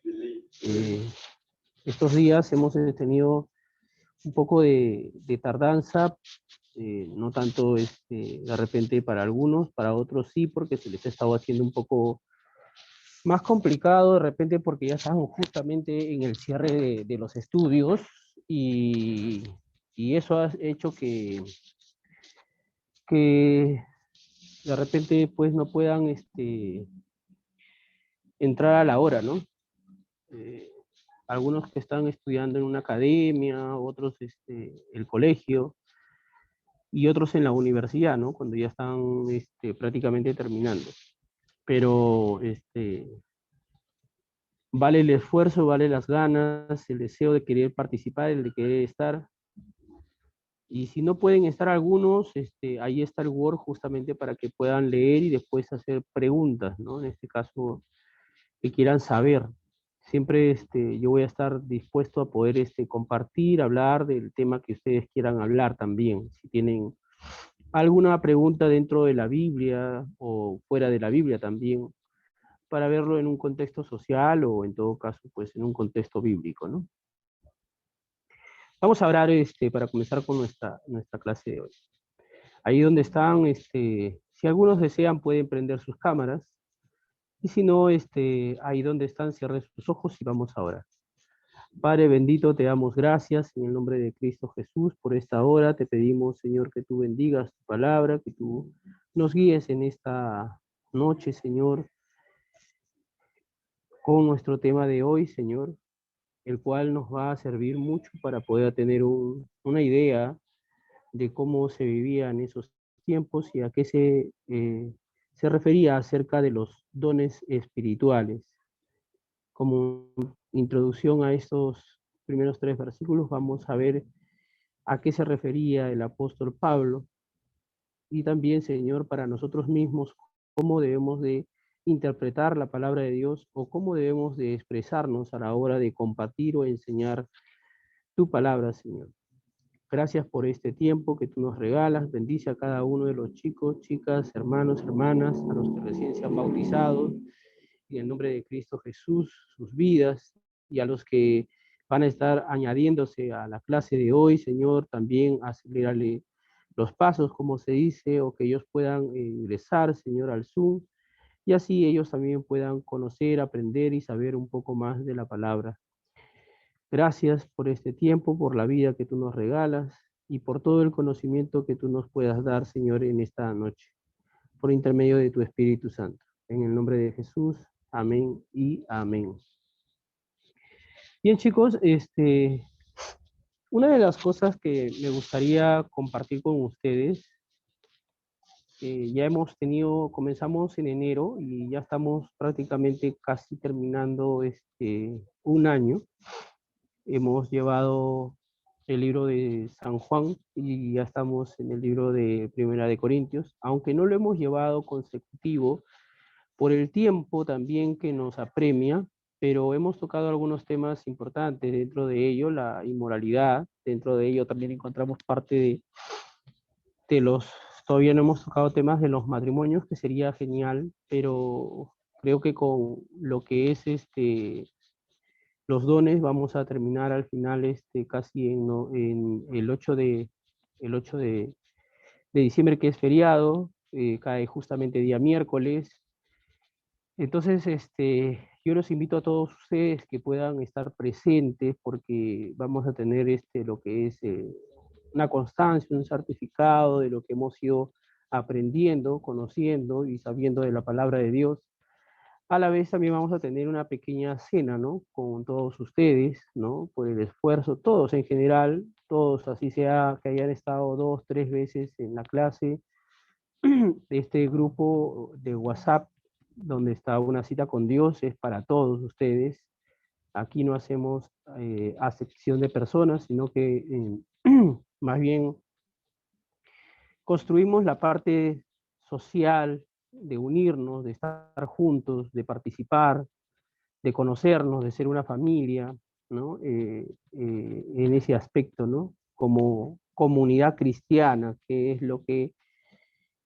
Eh, Estos días hemos tenido un poco de tardanza, no tanto de repente para algunos, para otros sí, porque se les ha estado haciendo un poco más complicado, de repente porque ya estamos justamente en el cierre de los estudios y, y eso ha hecho que de repente pues no puedan entrar a la hora, ¿no? Eh, Algunos que están estudiando en una academia, otros el colegio y otros en la universidad, ¿no? Cuando ya están prácticamente terminando. Pero vale el esfuerzo, vale las ganas, el deseo de querer participar, el de querer estar. Y si no pueden estar algunos, ahí está el Word justamente para que puedan leer y después hacer preguntas, ¿no? En este caso, que quieran saber. Siempre yo voy a estar dispuesto a poder compartir, hablar del tema que ustedes quieran hablar también. Si tienen alguna pregunta dentro de la Biblia o fuera de la Biblia también, para verlo en un contexto social o en todo caso, pues en un contexto bíblico, ¿no? Vamos a hablar para comenzar con nuestra clase de hoy. Ahí donde están, si algunos desean pueden prender sus cámaras y si no, ahí donde están cierren sus ojos y vamos ahora. Padre bendito, te damos gracias en el nombre de Cristo Jesús por esta hora. Te pedimos, Señor, que tú bendigas tu palabra, que tú nos guíes en esta noche, Señor, con nuestro tema de hoy, Señor, el cual nos va a servir mucho para poder tener una idea de cómo se vivía en esos tiempos y a qué se refería acerca de los dones espirituales. Como introducción a estos primeros 3 versículos, vamos a ver a qué se refería el apóstol Pablo y también, Señor, para nosotros mismos, cómo debemos de interpretar la palabra de Dios o cómo debemos de expresarnos a la hora de compartir o enseñar tu palabra, Señor. Gracias por este tiempo que tú nos regalas. Bendice a cada uno de los chicos, chicas, hermanos, hermanas, a los que recién se han bautizado, en el nombre de Cristo Jesús, sus vidas, y a los que van a estar añadiéndose a la clase de hoy, Señor, también acelerarle los pasos, como se dice, o que ellos puedan ingresar, Señor, al Zoom, y así ellos también puedan conocer, aprender y saber un poco más de la palabra. Gracias por este tiempo, por la vida que tú nos regalas y por todo el conocimiento que tú nos puedas dar, Señor, en esta noche, por intermedio de tu Espíritu Santo. En el nombre de Jesús, amén y amén. Bien, chicos, una de las cosas que me gustaría compartir con ustedes, ya comenzamos en enero y ya estamos prácticamente casi terminando un año. Hemos llevado el libro de San Juan y ya estamos en el libro de Primera de Corintios, aunque no lo hemos llevado consecutivo por el tiempo también que nos apremia, pero hemos tocado algunos temas importantes, dentro de ello la inmoralidad, dentro de ello también encontramos parte de todavía no hemos tocado temas de los matrimonios, que sería genial, pero creo que con lo que es los dones vamos a terminar al final casi en el 8 de diciembre, que es feriado, cae justamente día miércoles. Entonces, yo los invito a todos ustedes que puedan estar presentes porque vamos a tener lo que es una constancia, un certificado de lo que hemos ido aprendiendo, conociendo y sabiendo de la palabra de Dios. A la vez también vamos a tener una pequeña cena, ¿no? Con todos ustedes, ¿no? Por el esfuerzo, todos en general, todos, así sea que hayan estado 2, 3 veces en la clase, de este grupo de WhatsApp, donde está una cita con Dios, es para todos ustedes. Aquí no hacemos acepción de personas, sino que más bien construimos la parte social, de unirnos, de estar juntos, de participar, de conocernos, de ser una familia, ¿no? En ese aspecto, ¿no? Como comunidad cristiana, que es lo que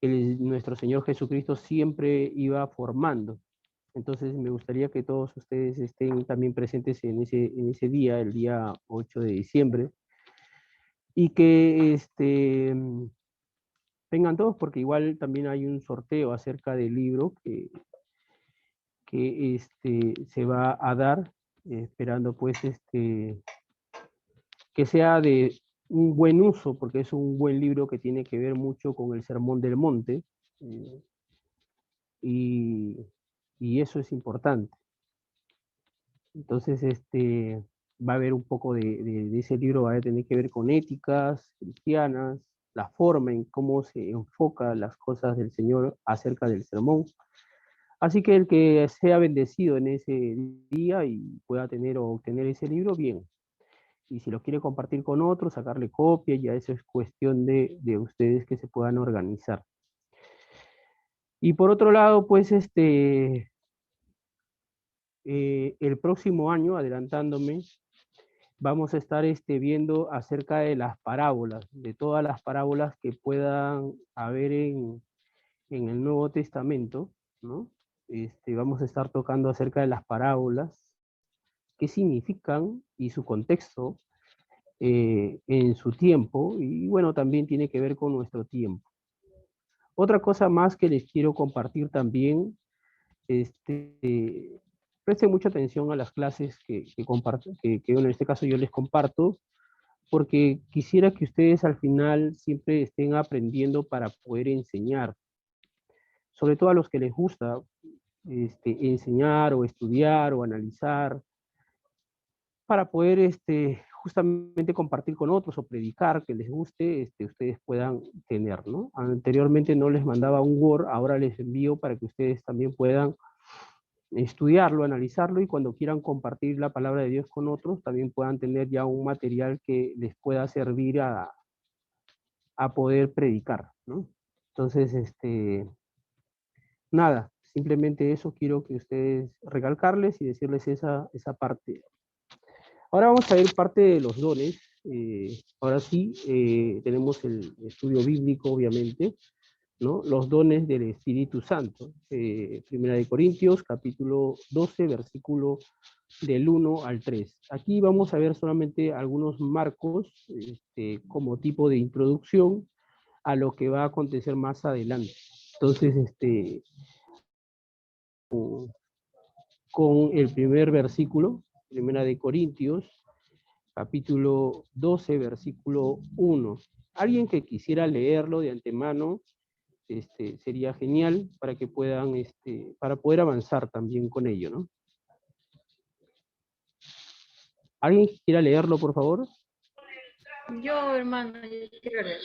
nuestro Señor Jesucristo siempre iba formando. Entonces me gustaría que todos ustedes estén también presentes en ese día, el día 8 de diciembre, y que vengan todos, porque igual también hay un sorteo acerca del libro que se va a dar, esperando pues que sea de un buen uso, porque es un buen libro que tiene que ver mucho con el Sermón del Monte, eh, y, y eso es importante. Entonces, va a haber un poco de ese libro, va a tener que ver con éticas cristianas, la forma en cómo se enfoca las cosas del Señor acerca del sermón. Así que el que sea bendecido en ese día y pueda tener o obtener ese libro, bien. Y si lo quiere compartir con otros, sacarle copia, ya eso es cuestión de ustedes que se puedan organizar. Y por otro lado, pues el próximo año, adelantándome, vamos a estar viendo acerca de las parábolas, de todas las parábolas que puedan haber en el Nuevo Testamento, ¿no? Vamos a estar tocando acerca de las parábolas, qué significan y su contexto en su tiempo, y bueno, también tiene que ver con nuestro tiempo. Otra cosa más que les quiero compartir también, presten mucha atención a las clases que comparto, que bueno, en este caso yo les comparto, porque quisiera que ustedes al final siempre estén aprendiendo para poder enseñar, sobre todo a los que les gusta enseñar o estudiar o analizar, para poder justamente compartir con otros o predicar que les guste, ustedes puedan tener, ¿no? Anteriormente no les mandaba un Word, ahora les envío para que ustedes también puedan estudiarlo, analizarlo, y cuando quieran compartir la palabra de Dios con otros, también puedan tener ya un material que les pueda servir a poder predicar, ¿no? Entonces, nada, simplemente eso quiero que ustedes recalcarles y decirles esa parte. Ahora vamos a ver parte de los dones. Ahora sí, tenemos el estudio bíblico, obviamente, ¿no? Los dones del Espíritu Santo. Primera de Corintios, capítulo 12, versículo del 1 al 3. Aquí vamos a ver solamente algunos marcos como tipo de introducción a lo que va a acontecer más adelante. Entonces, con el primer versículo, Primera de Corintios, capítulo 12, versículo 1. Alguien que quisiera leerlo de antemano, sería genial para que puedan, para poder avanzar también con ello, ¿no? ¿Alguien que quiera leerlo, por favor? Yo, hermano, yo quiero leer.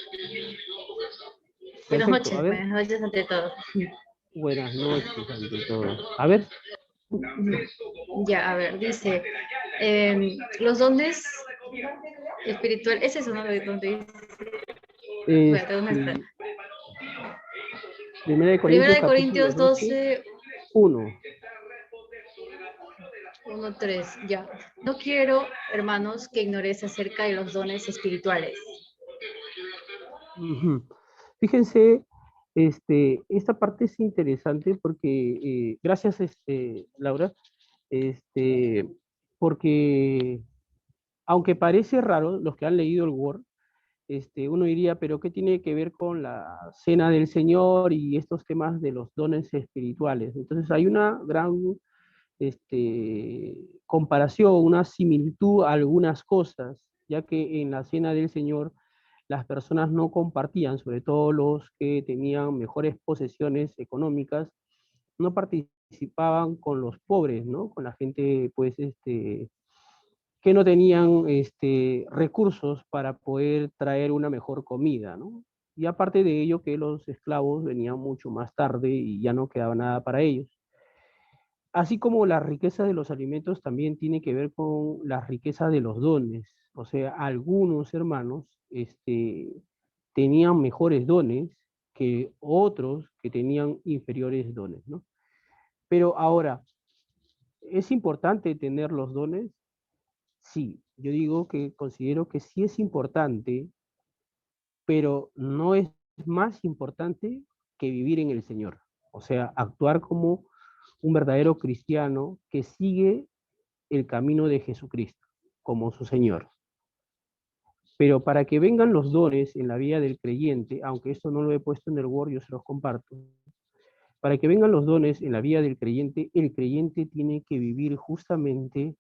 Perfecto, a ver. Buenas noches ante todos. Buenas noches ante todo. A ver. Ya, a ver, dice, los dones espirituales, ¿es eso, no? Donde dice, espérate, ¿dónde está? Este, Primera de Primera Corintios, de capítulo Corintios 12, 12, 1. 1, 3, ya. No quiero, hermanos, que ignoréis acerca de los dones espirituales. Fíjense, esta parte es interesante porque, gracias, Laura, este, porque aunque parece raro, los que han leído el Word, uno diría, pero ¿qué tiene que ver con la cena del Señor y estos temas de los dones espirituales? Entonces hay una gran comparación, una similitud a algunas cosas, ya que en la cena del Señor las personas no compartían, sobre todo los que tenían mejores posesiones económicas, no participaban con los pobres, ¿no? Con la gente, pues, que no tenían recursos para poder traer una mejor comida, ¿no? Y aparte de ello, que los esclavos venían mucho más tarde y ya no quedaba nada para ellos. Así como la riqueza de los alimentos también tiene que ver con la riqueza de los dones. O sea, algunos hermanos tenían mejores dones que otros que tenían inferiores dones, ¿no? Pero ahora, ¿es importante tener los dones? Sí, yo digo que considero que sí es importante, pero no es más importante que vivir en el Señor. O sea, actuar como un verdadero cristiano que sigue el camino de Jesucristo como su Señor. Pero para que vengan los dones en la vida del creyente, aunque esto no lo he puesto en el Word, yo se los comparto, para que vengan los dones en la vida del creyente, el creyente tiene que vivir justamente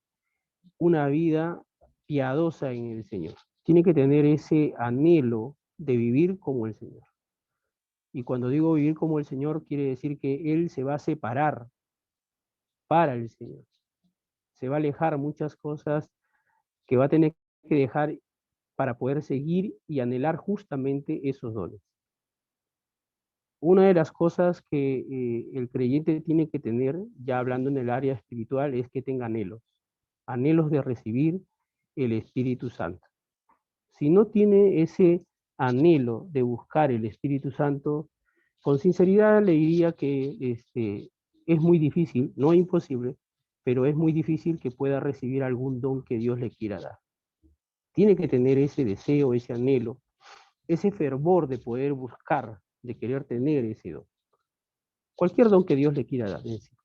una vida piadosa en el Señor. Tiene que tener ese anhelo de vivir como el Señor. Y cuando digo vivir como el Señor, quiere decir que Él se va a separar para el Señor. Se va a alejar muchas cosas que va a tener que dejar para poder seguir y anhelar justamente esos dones. Una de las cosas que el creyente tiene que tener, ya hablando en el área espiritual, es que tenga anhelos de recibir el Espíritu Santo. Si no tiene ese anhelo de buscar el Espíritu Santo, con sinceridad le diría que es muy difícil, no imposible, pero es muy difícil que pueda recibir algún don que Dios le quiera dar. Tiene que tener ese deseo, ese anhelo, ese fervor de poder buscar, de querer tener ese don. Cualquier don que Dios le quiera dar en sí.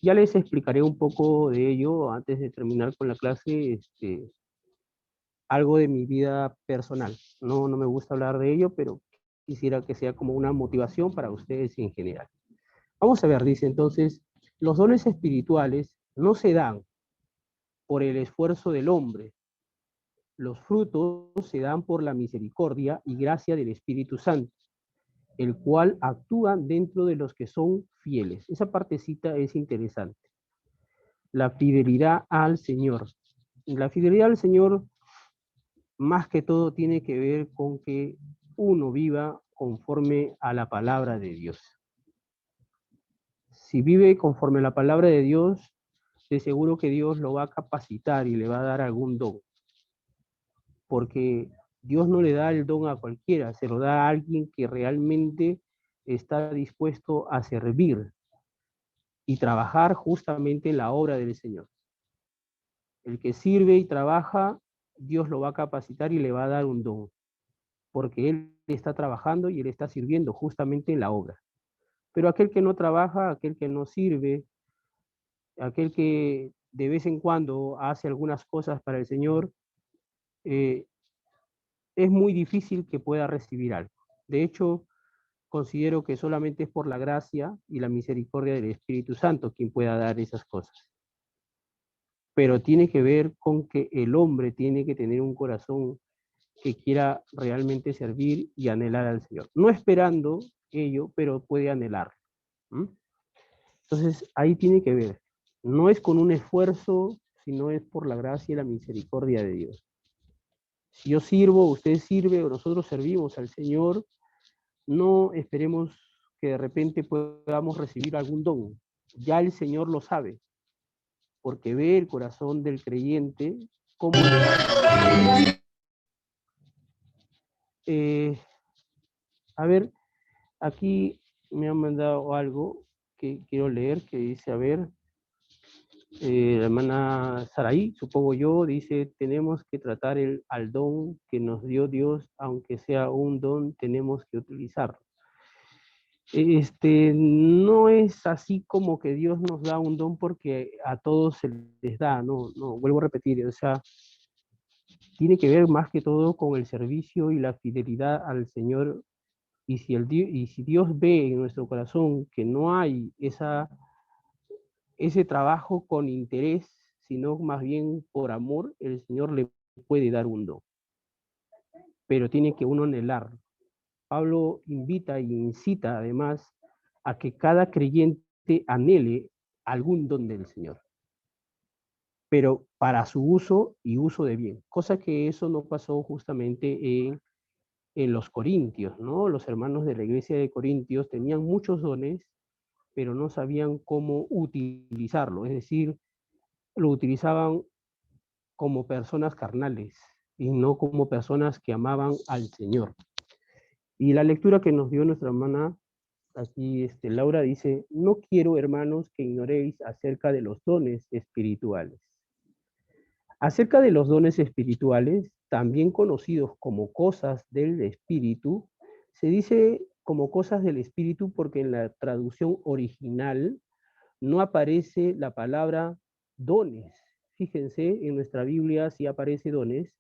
Ya les explicaré un poco de ello antes de terminar con la clase, algo de mi vida personal. No me gusta hablar de ello, pero quisiera que sea como una motivación para ustedes en general. Vamos a ver, dice entonces, los dones espirituales no se dan por el esfuerzo del hombre. Los frutos se dan por la misericordia y gracia del Espíritu Santo, el cual actúa dentro de los que son fieles. Esa partecita es interesante. La fidelidad al Señor. La fidelidad al Señor, más que todo, tiene que ver con que uno viva conforme a la palabra de Dios. Si vive conforme a la palabra de Dios, de seguro que Dios lo va a capacitar y le va a dar algún don. Porque Dios no le da el don a cualquiera, se lo da a alguien que realmente está dispuesto a servir y trabajar justamente en la obra del Señor. El que sirve y trabaja, Dios lo va a capacitar y le va a dar un don, porque Él está trabajando y Él está sirviendo justamente en la obra. Pero aquel que no trabaja, aquel que no sirve, aquel que de vez en cuando hace algunas cosas para el Señor, es muy difícil que pueda recibir algo. De hecho, considero que solamente es por la gracia y la misericordia del Espíritu Santo quien pueda dar esas cosas. Pero tiene que ver con que el hombre tiene que tener un corazón que quiera realmente servir y anhelar al Señor. No esperando ello, pero puede anhelarlo. Entonces, ahí tiene que ver. No es con un esfuerzo, sino es por la gracia y la misericordia de Dios. Si yo sirvo, usted sirve, o nosotros servimos al Señor, no esperemos que de repente podamos recibir algún don. Ya el Señor lo sabe, porque ve el corazón del creyente cómo le da. A ver, aquí me han mandado algo que quiero leer, que dice, a ver, la hermana Saraí, supongo yo, dice, tenemos que tratar al don que nos dio Dios, aunque sea un don, tenemos que utilizarlo. No es así como que Dios nos da un don porque a todos se les da, no, vuelvo a repetir, o sea, tiene que ver más que todo con el servicio y la fidelidad al Señor, y si Dios ve en nuestro corazón que no hay ese trabajo con interés, sino más bien por amor, el Señor le puede dar un don, pero tiene que uno anhelarlo. Pablo invita e incita además a que cada creyente anhele algún don del Señor, pero para su uso y uso de bien, cosa que eso no pasó justamente en los Corintios, ¿no? Los hermanos de la iglesia de Corintios tenían muchos dones, pero no sabían cómo utilizarlo, es decir, lo utilizaban como personas carnales y no como personas que amaban al Señor. Y la lectura que nos dio nuestra hermana aquí, Laura dice, no quiero, hermanos, que ignoréis acerca de los dones espirituales. Acerca de los dones espirituales, también conocidos como cosas del Espíritu, se dice como cosas del espíritu porque en la traducción original no aparece la palabra dones. Fíjense, en nuestra Biblia sí aparece dones,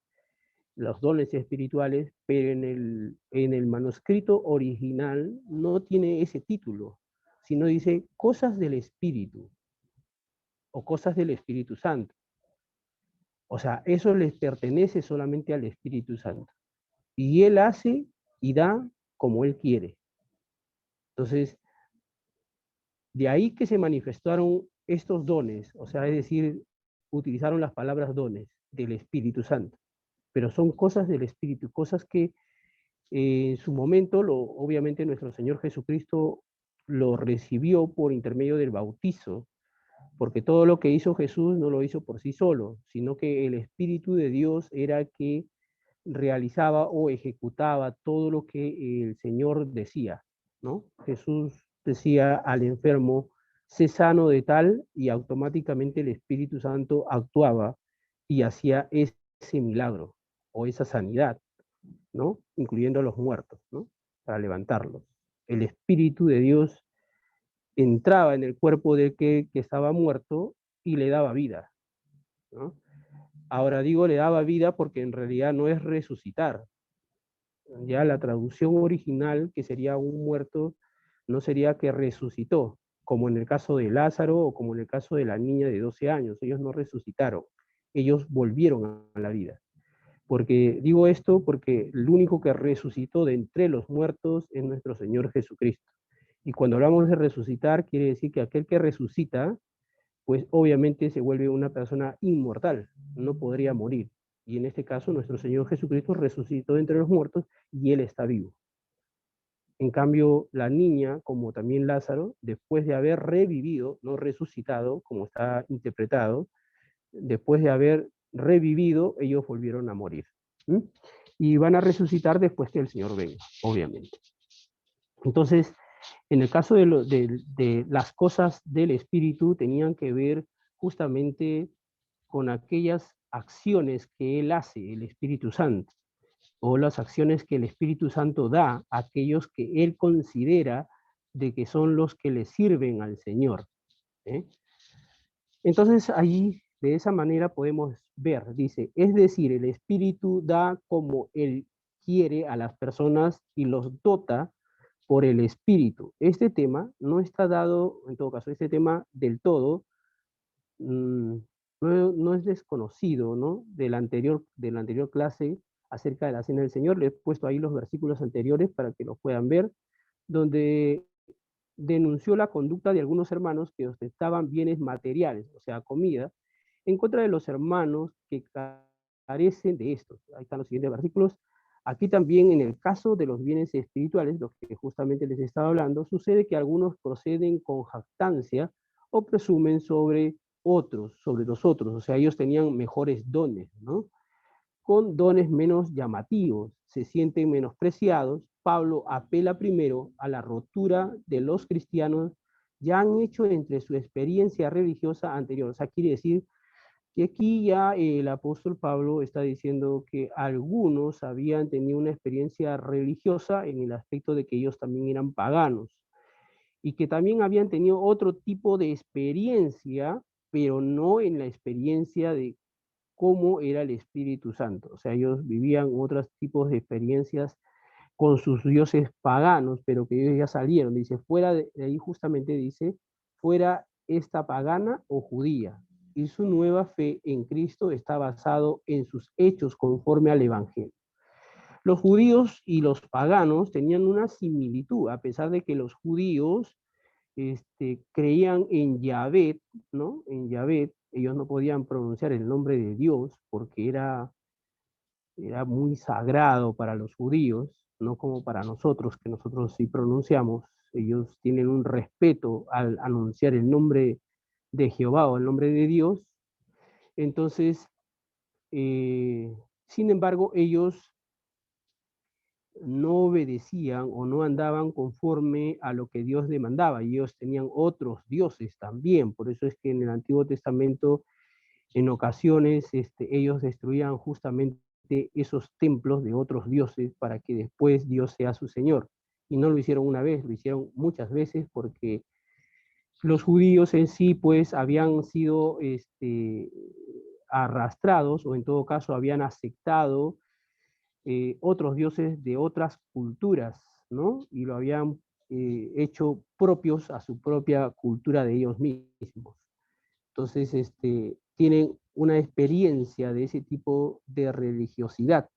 los dones espirituales, pero en el manuscrito original no tiene ese título, sino dice cosas del espíritu o cosas del Espíritu Santo. O sea, eso les pertenece solamente al Espíritu Santo. Y Él hace y da como Él quiere. Entonces, de ahí que se manifestaron estos dones, o sea, es decir, utilizaron las palabras dones del Espíritu Santo, pero son cosas del Espíritu, cosas que en su momento, obviamente nuestro Señor Jesucristo lo recibió por intermedio del bautizo, porque todo lo que hizo Jesús no lo hizo por sí solo, sino que el Espíritu de Dios era que realizaba o ejecutaba todo lo que el Señor decía, ¿no? Jesús decía al enfermo, sé sano de tal, y automáticamente el Espíritu Santo actuaba y hacía ese milagro o esa sanidad, ¿no? Incluyendo a los muertos, ¿no? Para levantarlos. El Espíritu de Dios entraba en el cuerpo de que estaba muerto y le daba vida, ¿no? Ahora digo le daba vida porque en realidad no es resucitar. Ya la traducción original, que sería un muerto, no sería que resucitó, como en el caso de Lázaro o como en el caso de la niña de 12 años. Ellos no resucitaron, ellos volvieron a la vida. Porque digo esto porque el único que resucitó de entre los muertos es nuestro Señor Jesucristo. Y cuando hablamos de resucitar, quiere decir que aquel que resucita, pues obviamente se vuelve una persona inmortal, no podría morir. Y en este caso, nuestro Señor Jesucristo resucitó de entre los muertos y Él está vivo. En cambio, la niña, como también Lázaro, después de haber revivido, no resucitado, como está interpretado, después de haber revivido, ellos volvieron a morir. ¿Mm? Y van a resucitar después que el Señor venga, obviamente. Entonces, en el caso de las cosas del Espíritu, tenían que ver justamente con aquellas acciones que Él hace, el Espíritu Santo, o las acciones que el Espíritu Santo da a aquellos que Él considera de que son los que le sirven al Señor. ¿eh? Entonces, allí, de esa manera podemos ver, dice, es decir, el Espíritu da como Él quiere a las personas y los dota por el Espíritu. Este tema no está dado, en todo caso, este tema del todo, no es desconocido, ¿no? De la anterior clase acerca de la Cena del Señor. Le he puesto ahí los versículos anteriores para que los puedan ver, donde denunció la conducta de algunos hermanos que ostentaban bienes materiales, o sea, comida, en contra de los hermanos que carecen de estos. Ahí están los siguientes versículos. Aquí también, en el caso de los bienes espirituales, los que justamente les estaba hablando, sucede que algunos proceden con jactancia o presumen sobre otros, sobre los otros, o sea, ellos tenían mejores dones, ¿no? Con dones menos llamativos, se sienten menospreciados. Pablo apela primero a la rotura de los cristianos ya han hecho entre su experiencia religiosa anterior. O sea, quiere decir que aquí ya el apóstol Pablo está diciendo que algunos habían tenido una experiencia religiosa en el aspecto de que ellos también eran paganos y que también habían tenido otro tipo de experiencia, pero no en la experiencia de cómo era el Espíritu Santo. O sea, ellos vivían otros tipos de experiencias con sus dioses paganos, pero que ellos ya salieron. Dice, fuera de ahí justamente dice, fuera esta pagana o judía. Y su nueva fe en Cristo está basado en sus hechos conforme al Evangelio. Los judíos y los paganos tenían una similitud, a pesar de que los judíos creían en Yahvé, ¿no? En Yahvé, ellos no podían pronunciar el nombre de Dios porque era muy sagrado para los judíos, no como para nosotros, que nosotros sí pronunciamos. Ellos tienen un respeto al anunciar el nombre de Jehová o el nombre de Dios. Entonces, sin embargo, ellos no obedecían o no andaban conforme a lo que Dios demandaba. Y ellos tenían otros dioses también. Por eso es que en el Antiguo Testamento, en ocasiones, ellos destruían justamente esos templos de otros dioses para que después Dios sea su Señor. Y no lo hicieron una vez, lo hicieron muchas veces porque los judíos en sí, pues, habían sido arrastrados, o en todo caso habían aceptado otros dioses de otras culturas, ¿no? Y lo habían hecho propios a su propia cultura de ellos mismos. Entonces, tienen una experiencia de ese tipo de religiosidad.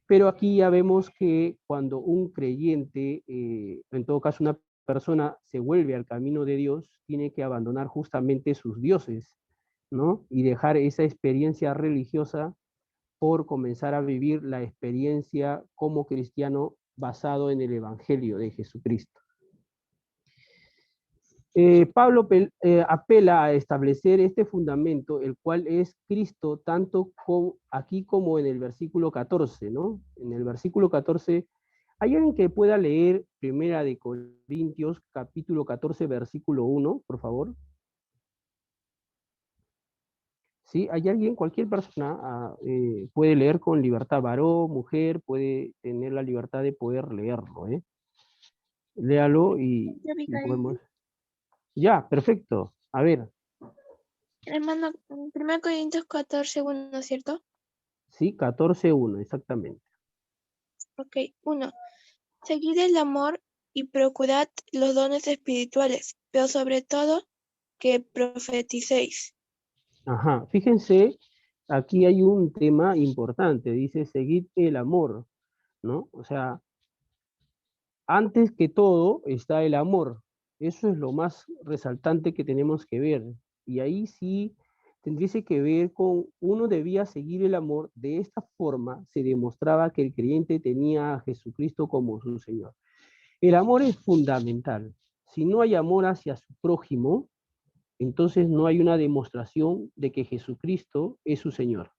Pero aquí ya vemos que cuando un creyente, en todo caso una persona, se vuelve al camino de Dios, tiene que abandonar justamente sus dioses, ¿no? Y dejar esa experiencia religiosa por comenzar a vivir la experiencia como cristiano basado en el Evangelio de Jesucristo. Pablo apela a establecer este fundamento, el cual es Cristo, tanto aquí como en el versículo 14, ¿no? En el versículo 14, ¿hay alguien que pueda leer Primera de Corintios, capítulo 14, versículo 1, por favor? ¿Sí? ¿Hay alguien, cualquier persona, puede leer con libertad, varón, mujer, puede tener la libertad de poder leerlo, ¿eh? Léalo y podemos... Ya, perfecto. A ver. Hermano, 1 Corintios 14, 1, ¿cierto? Sí, 14:1, exactamente. Ok, 1. Seguid el amor y procurad los dones espirituales, pero sobre todo que profeticéis. Ajá, fíjense, aquí hay un tema importante, dice, seguid el amor, ¿no? O sea, antes que todo está el amor. Eso es lo más resaltante que tenemos que ver. Y ahí sí tendríase que ver con, uno debía seguir el amor. De esta forma se demostraba que el creyente tenía a Jesucristo como su Señor. El amor es fundamental. Si no hay amor hacia su prójimo, entonces no hay una demostración de que Jesucristo es su Señor.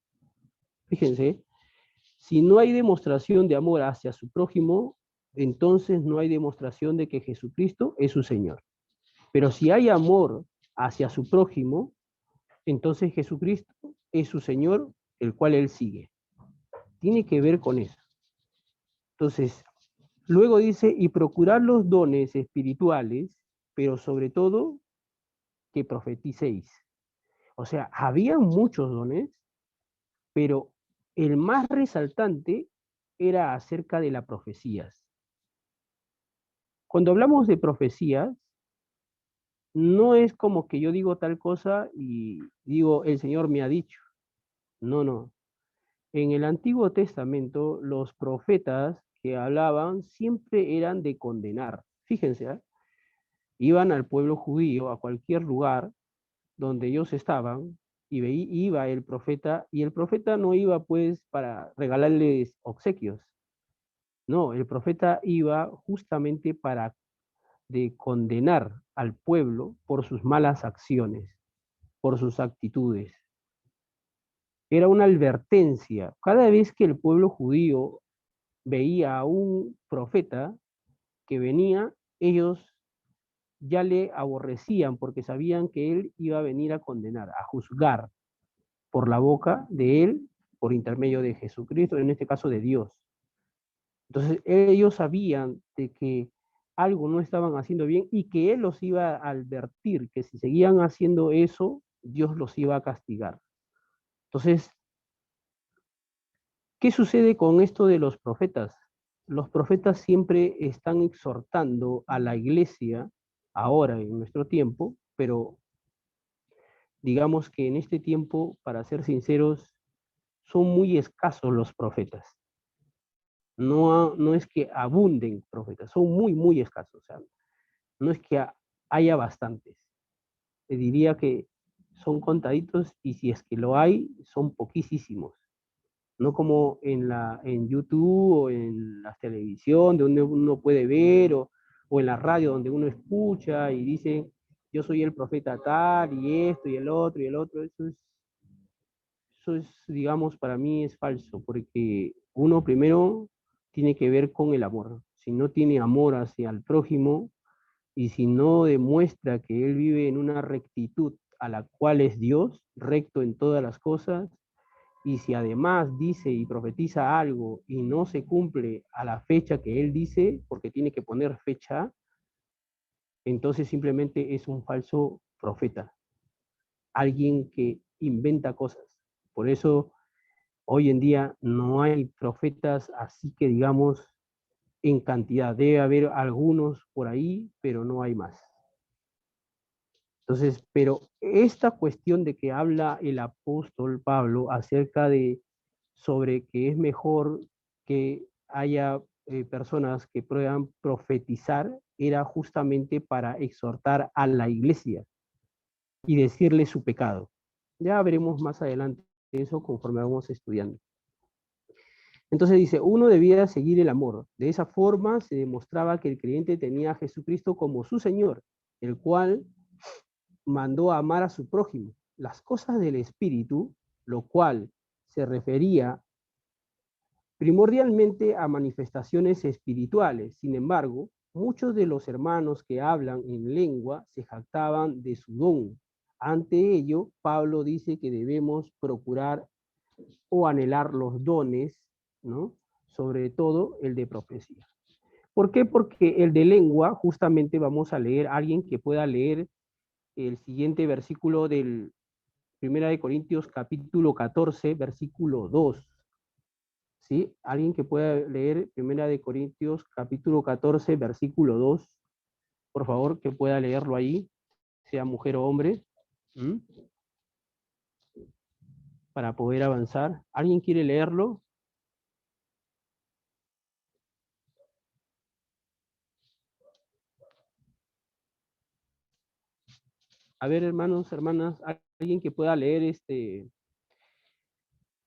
Fíjense, si no hay demostración de amor hacia su prójimo, entonces no hay demostración de que Jesucristo es su Señor. Pero si hay amor hacia su prójimo, entonces Jesucristo es su Señor, el cual él sigue. Tiene que ver con eso. Entonces, luego dice, y procurar los dones espirituales, pero sobre todo que profeticéis. O sea, había muchos dones, pero el más resaltante era acerca de las profecías. Cuando hablamos de profecías, no es como que yo digo tal cosa y digo, el Señor me ha dicho. No, no. En el Antiguo Testamento, los profetas que hablaban siempre eran de condenar. Fíjense, ¿eh? Iban al pueblo judío, a cualquier lugar donde ellos estaban, y iba el profeta, y el profeta no iba pues para regalarles obsequios. No, el profeta iba justamente para de condenar al pueblo por sus malas acciones, por sus actitudes. Era una advertencia. Cada vez que el pueblo judío veía a un profeta que venía, ellos ya le aborrecían porque sabían que él iba a venir a condenar, a juzgar por la boca de él, por intermedio de Jesucristo, en este caso de Dios. Entonces ellos sabían de que algo no estaban haciendo bien y que Él los iba a advertir, que si seguían haciendo eso, Dios los iba a castigar. Entonces, ¿qué sucede con esto de los profetas? Los profetas siempre están exhortando a la iglesia, ahora en nuestro tiempo, pero digamos que en este tiempo, para ser sinceros, son muy escasos los profetas. No, no es que abunden profetas, son muy, muy escasos. O sea, no es que haya bastantes. Te diría que son contaditos y si es que lo hay, son poquísimos. No como en YouTube o en la televisión, donde uno puede ver, o en la radio, donde uno escucha y dice, yo soy el profeta tal, y esto, y el otro, y el otro. Eso es, digamos, para mí es falso, porque uno primero tiene que ver con el amor. Si no tiene amor hacia el prójimo, y si no demuestra que él vive en una rectitud a la cual es Dios, recto en todas las cosas, y si además dice y profetiza algo y no se cumple a la fecha que él dice, porque tiene que poner fecha, entonces simplemente es un falso profeta, alguien que inventa cosas. Por eso hoy en día no hay profetas así que digamos en cantidad. Debe haber algunos por ahí, pero no hay más. Entonces, pero esta cuestión de que habla el apóstol Pablo acerca de sobre que es mejor que haya personas que puedan profetizar, era justamente para exhortar a la iglesia y decirle su pecado. Ya veremos más adelante eso conforme vamos estudiando. Entonces dice, uno debía seguir el amor. De esa forma se demostraba que el creyente tenía a Jesucristo como su Señor, el cual mandó a amar a su prójimo. Las cosas del Espíritu, lo cual se refería primordialmente a manifestaciones espirituales. Sin embargo, muchos de los hermanos que hablan en lengua se jactaban de su don. Ante ello, Pablo dice que debemos procurar o anhelar los dones, ¿no? Sobre todo el de profecía. ¿Por qué? Porque el de lengua, justamente vamos a leer, alguien que pueda leer el siguiente versículo del 1 de Corintios capítulo 14, versículo 2. ¿Sí? Alguien que pueda leer 1 de Corintios capítulo 14, versículo 2. Por favor, que pueda leerlo ahí, sea mujer o hombre. ¿Mm? Para poder avanzar. ¿Alguien quiere leerlo? A ver, hermanos, hermanas, alguien que pueda leer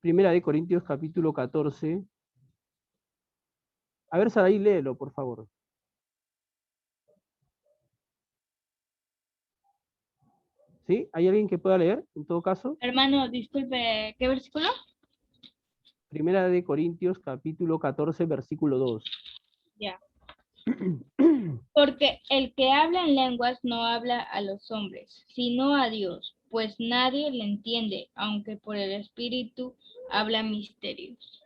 1 de Corintios capítulo 14. A ver, Saraí, léelo, por favor. ¿Sí? ¿Hay alguien que pueda leer, en todo caso? Hermano, disculpe, ¿qué versículo? 1 de Corintios capítulo 14, versículo 2. Ya. Porque el que habla en lenguas no habla a los hombres, sino a Dios, pues nadie le entiende, aunque por el Espíritu habla misterios.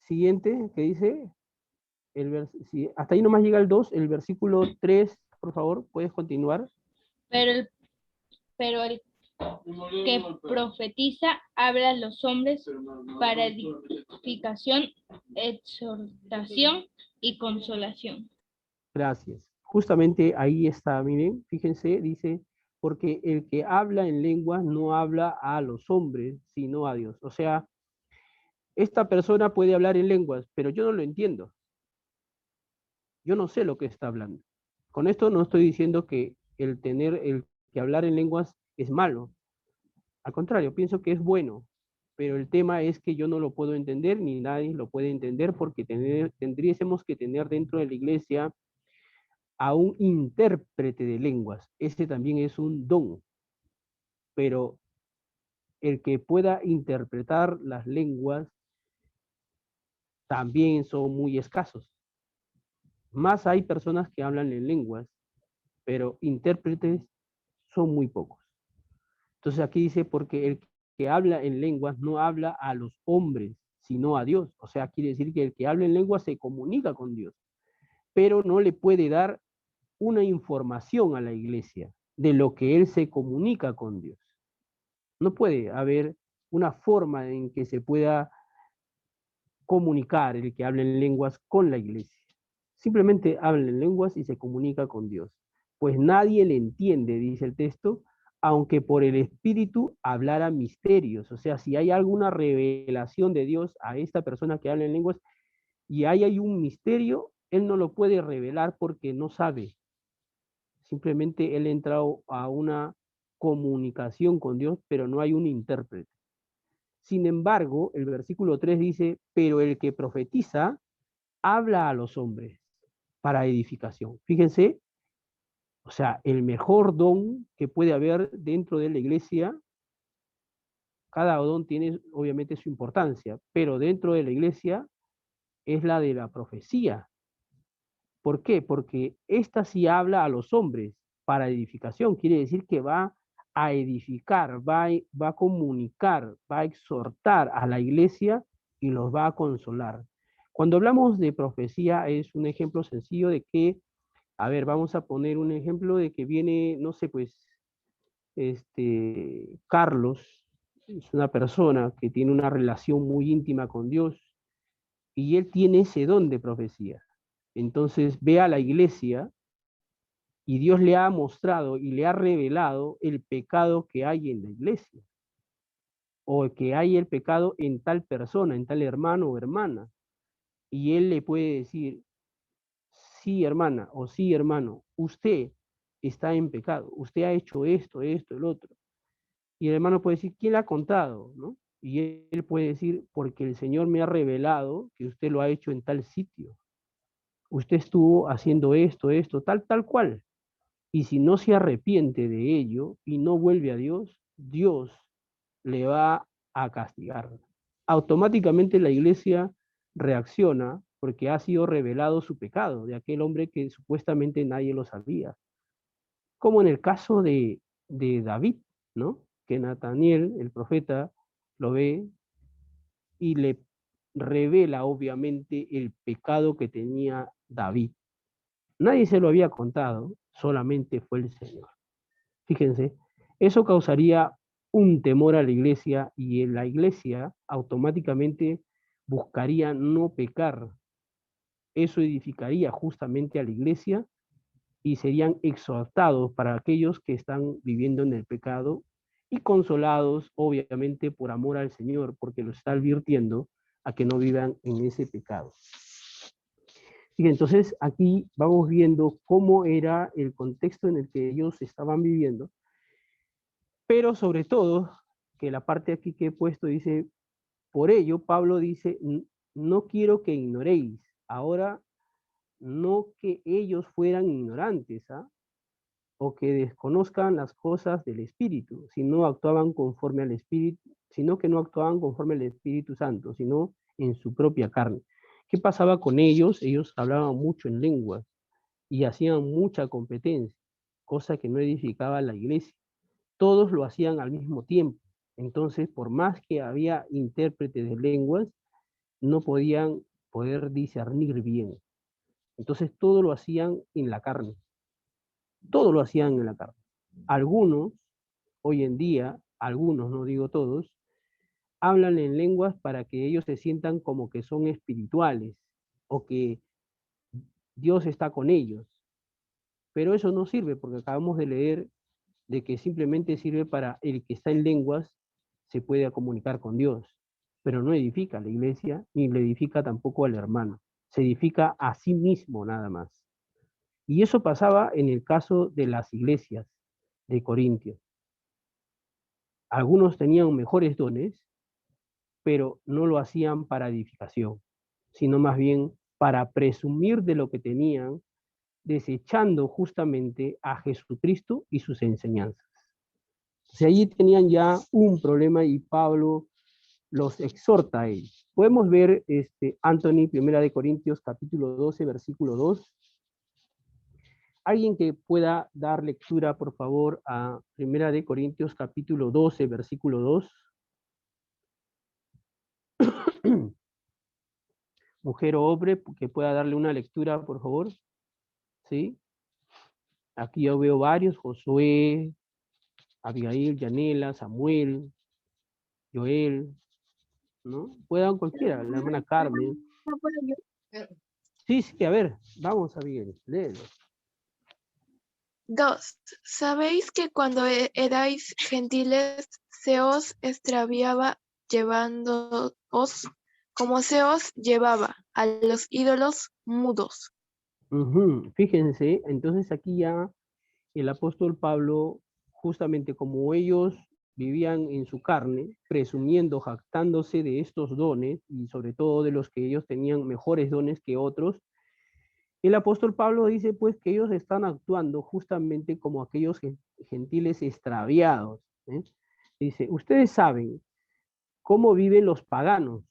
Siguiente, ¿qué dice? Sí, hasta ahí nomás llega el 2, el versículo 3, por favor, puedes continuar. Pero el que profetiza habla a los hombres para edificación, exhortación y consolación. Gracias. Justamente ahí está, miren, fíjense, dice, porque el que habla en lenguas no habla a los hombres, sino a Dios. O sea, esta persona puede hablar en lenguas, pero yo no lo entiendo. Yo no sé lo que está hablando. Con esto no estoy diciendo que el que hablar en lenguas es malo. Al contrario, pienso que es bueno, pero el tema es que yo no lo puedo entender, ni nadie lo puede entender, porque tendríamos que tener dentro de la iglesia a un intérprete de lenguas. Ese también es un don, pero el que pueda interpretar las lenguas también son muy escasos. Más hay personas que hablan en lenguas, pero intérpretes son muy pocos. Entonces aquí dice, porque el que habla en lenguas no habla a los hombres, sino a Dios. O sea, quiere decir que el que habla en lenguas se comunica con Dios, pero no le puede dar una información a la iglesia de lo que él se comunica con Dios. No puede haber una forma en que se pueda comunicar el que habla en lenguas con la iglesia. Simplemente habla en lenguas y se comunica con Dios. Pues nadie le entiende, dice el texto, aunque por el Espíritu hablara misterios. O sea, si hay alguna revelación de Dios a esta persona que habla en lenguas y hay un misterio, él no lo puede revelar porque no sabe. Simplemente él entra a una comunicación con Dios, pero no hay un intérprete. Sin embargo, el versículo 3 dice, pero el que profetiza habla a los hombres para edificación. Fíjense, o sea, el mejor don que puede haber dentro de la iglesia, cada don tiene obviamente su importancia, pero dentro de la iglesia es la de la profecía. ¿Por qué? Porque esta sí habla a los hombres para edificación, quiere decir que va a edificar, va a comunicar, va a exhortar a la iglesia y los va a consolar. Cuando hablamos de profecía es un ejemplo sencillo de que, a ver, vamos a poner un ejemplo de que viene, no sé, pues, Carlos, es una persona que tiene una relación muy íntima con Dios y él tiene ese don de profecía. Entonces ve a la iglesia y Dios le ha mostrado y le ha revelado el pecado que hay en la iglesia, o que hay el pecado en tal persona, en tal hermano o hermana. Y él le puede decir, sí hermana o sí hermano, usted está en pecado, usted ha hecho esto, esto, el otro. Y el hermano puede decir, ¿quién le ha contado? ¿No? Y él puede decir, porque el Señor me ha revelado que usted lo ha hecho en tal sitio. Usted estuvo haciendo esto, esto, tal cual. Y si no se arrepiente de ello y no vuelve a Dios, Dios le va a castigar. Automáticamente la iglesia reacciona porque ha sido revelado su pecado de aquel hombre que supuestamente nadie lo sabía. Como en el caso de David, ¿no? Que Nataniel, el profeta, lo ve y le revela obviamente el pecado que tenía David. Nadie se lo había contado, solamente fue el Señor. Fíjense, eso causaría un temor a la iglesia y en la iglesia automáticamente buscaría no pecar. Eso edificaría justamente a la iglesia y serían exhortados para aquellos que están viviendo en el pecado y consolados obviamente por amor al Señor, porque lo está advirtiendo a que no vivan en ese pecado. Y entonces aquí vamos viendo cómo era el contexto en el que ellos estaban viviendo, pero sobre todo, que la parte aquí que he puesto dice, por ello Pablo dice, no quiero que ignoréis, ahora no que ellos fueran ignorantes, ¿ah? O que desconozcan las cosas del Espíritu, sino actuaban conforme al Espíritu, sino que no actuaban conforme al Espíritu Santo, sino en su propia carne. ¿Qué pasaba con ellos? Ellos hablaban mucho en lenguas y hacían mucha competencia, cosa que no edificaba la iglesia. Todos lo hacían al mismo tiempo. Entonces, por más que había intérpretes de lenguas, no podían poder discernir bien. Entonces, todo lo hacían en la carne. Todo lo hacían en la carne. Algunos, hoy en día, algunos, no digo todos, hablan en lenguas para que ellos se sientan como que son espirituales o que Dios está con ellos. Pero eso no sirve porque acabamos de leer de que simplemente sirve para el que está en lenguas se puede comunicar con Dios, pero no edifica a la iglesia ni le edifica tampoco al hermano, se edifica a sí mismo nada más. Y eso pasaba en el caso de las iglesias de Corintios. Algunos tenían mejores dones, pero no lo hacían para edificación, sino más bien para presumir de lo que tenían, desechando justamente a Jesucristo y sus enseñanzas. O sea, allí tenían ya un problema y Pablo los exhorta a ellos. Podemos ver Anthony, 1 Corintios capítulo 12, versículo 2. Alguien que pueda dar lectura, por favor, a 1 Corintios capítulo 12, versículo 2. Mujer o hombre que pueda darle una lectura, por favor. ¿Sí? Aquí yo veo varios, Josué, Abigail, Yanela, Samuel, Joel, ¿no? Puedan cualquiera, la hermana Carmen. Sí, a ver, vamos, Abigail, léelo. 2. Sabéis que cuando erais gentiles se os extraviaba llevándoos como se os llevaba a los ídolos mudos. Fíjense, entonces aquí ya el apóstol Pablo, justamente como ellos vivían en su carne, presumiendo, jactándose de estos dones, y sobre todo de los que ellos tenían mejores dones que otros, el apóstol Pablo dice pues que ellos están actuando justamente como aquellos gentiles extraviados. Dice, ustedes saben cómo viven los paganos,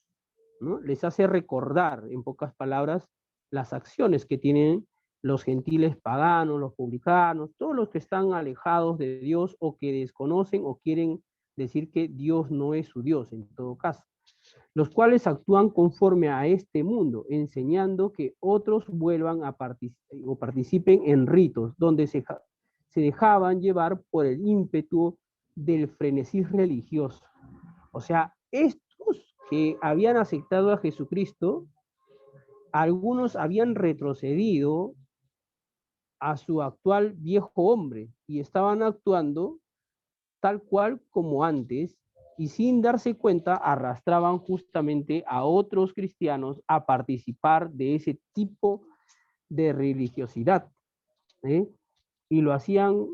¿no? Les hace recordar, en pocas palabras, las acciones que tienen los gentiles paganos, los publicanos, todos los que están alejados de Dios o que desconocen o quieren decir que Dios no es su Dios en todo caso, los cuales actúan conforme a este mundo, enseñando que otros vuelvan a participen en ritos, donde se dejaban llevar por el ímpetu del frenesí religioso. O sea, estos que habían aceptado a Jesucristo, algunos habían retrocedido a su actual viejo hombre y estaban actuando tal cual como antes, y sin darse cuenta arrastraban justamente a otros cristianos a participar de ese tipo de religiosidad, ¿eh? Y lo hacían,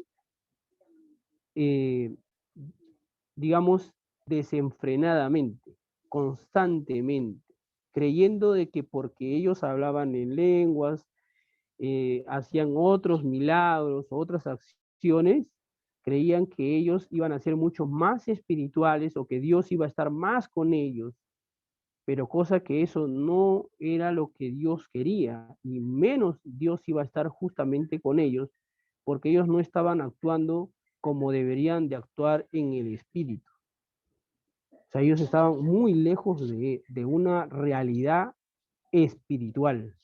digamos, desenfrenadamente, constantemente, creyendo de que porque ellos hablaban en lenguas, hacían otros milagros, otras acciones, creían que ellos iban a ser mucho más espirituales o que Dios iba a estar más con ellos, pero cosa que eso no era lo que Dios quería, y menos Dios iba a estar justamente con ellos, porque ellos no estaban actuando como deberían de actuar en el espíritu. O sea, ellos estaban muy lejos de una realidad espiritual.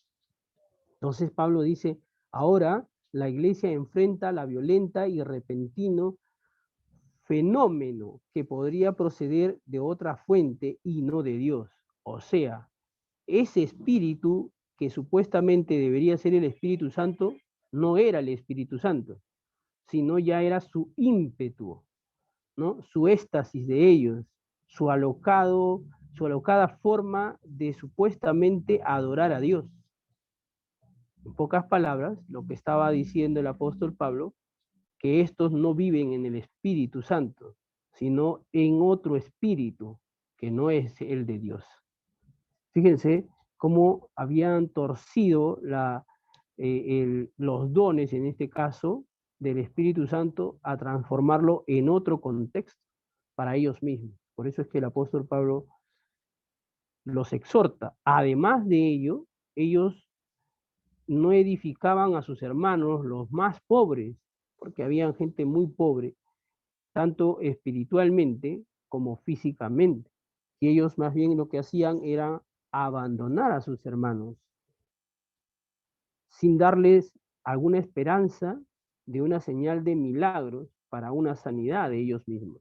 Entonces Pablo dice, ahora la iglesia enfrenta la violenta y repentino fenómeno que podría proceder de otra fuente y no de Dios. O sea, ese espíritu que supuestamente debería ser el Espíritu Santo, no era el Espíritu Santo, sino ya era su ímpetu, ¿no? Su éxtasis de ellos, su alocada forma de supuestamente adorar a Dios. En pocas palabras, lo que estaba diciendo el apóstol Pablo, que estos no viven en el Espíritu Santo, sino en otro espíritu que no es el de Dios. Fíjense cómo habían torcido los dones, en este caso, del Espíritu Santo, a transformarlo en otro contexto para ellos mismos. Por eso es que el apóstol Pablo los exhorta. Además de ello, ellos no edificaban a sus hermanos, los más pobres, porque había gente muy pobre, tanto espiritualmente como físicamente. Y ellos más bien lo que hacían era abandonar a sus hermanos, sin darles alguna esperanza de una señal de milagros para una sanidad de ellos mismos.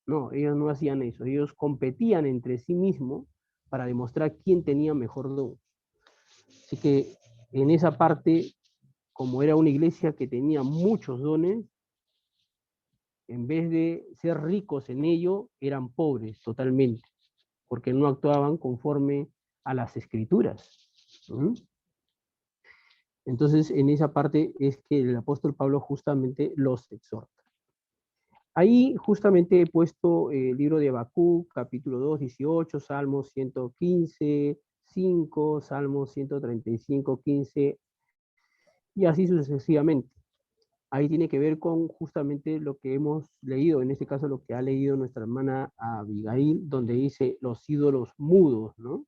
No, ellos no hacían eso, ellos competían entre sí mismos para demostrar quién tenía mejor don. Así que en esa parte, como era una iglesia que tenía muchos dones, en vez de ser ricos en ello, eran pobres totalmente, porque no actuaban conforme a las escrituras. ¿Mm? Entonces, en esa parte es que el apóstol Pablo justamente los exhorta. Ahí justamente he puesto el libro de Habacuc, capítulo 2, 18, Salmos 115, 5, Salmos 135, 15, y así sucesivamente. Ahí tiene que ver con justamente lo que hemos leído, en este caso lo que ha leído nuestra hermana Abigail, donde dice los ídolos mudos, ¿no?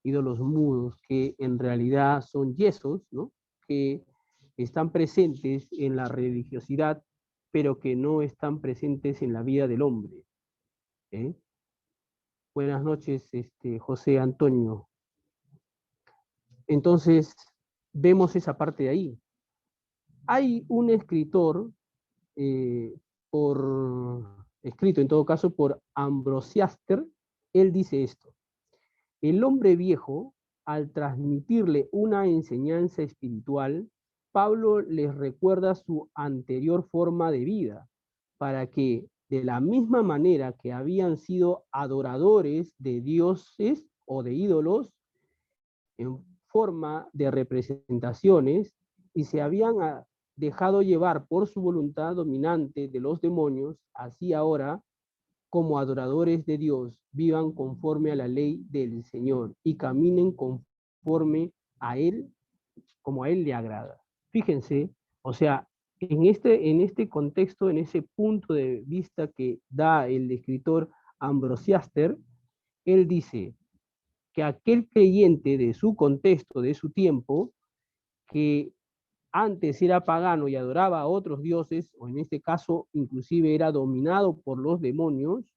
Ídolos mudos, que en realidad son yesos, ¿no? Que están presentes en la religiosidad, pero que no están presentes en la vida del hombre. ¿Eh? Buenas noches, José Antonio. Entonces, vemos esa parte de ahí. Hay un escritor, escrito en todo caso por Ambrosiaster, él dice esto: el hombre viejo, al transmitirle una enseñanza espiritual, Pablo les recuerda su anterior forma de vida, para que, de la misma manera que habían sido adoradores de dioses o de ídolos, en forma de representaciones, y se habían dejado llevar por su voluntad dominante de los demonios, así ahora, como adoradores de Dios, vivan conforme a la ley del Señor y caminen conforme a Él, como a Él le agrada. Fíjense, o sea, en este contexto, en ese punto de vista que da el escritor Ambrosiaster, él dice que aquel creyente de su contexto, de su tiempo, que antes era pagano y adoraba a otros dioses, o en este caso inclusive era dominado por los demonios,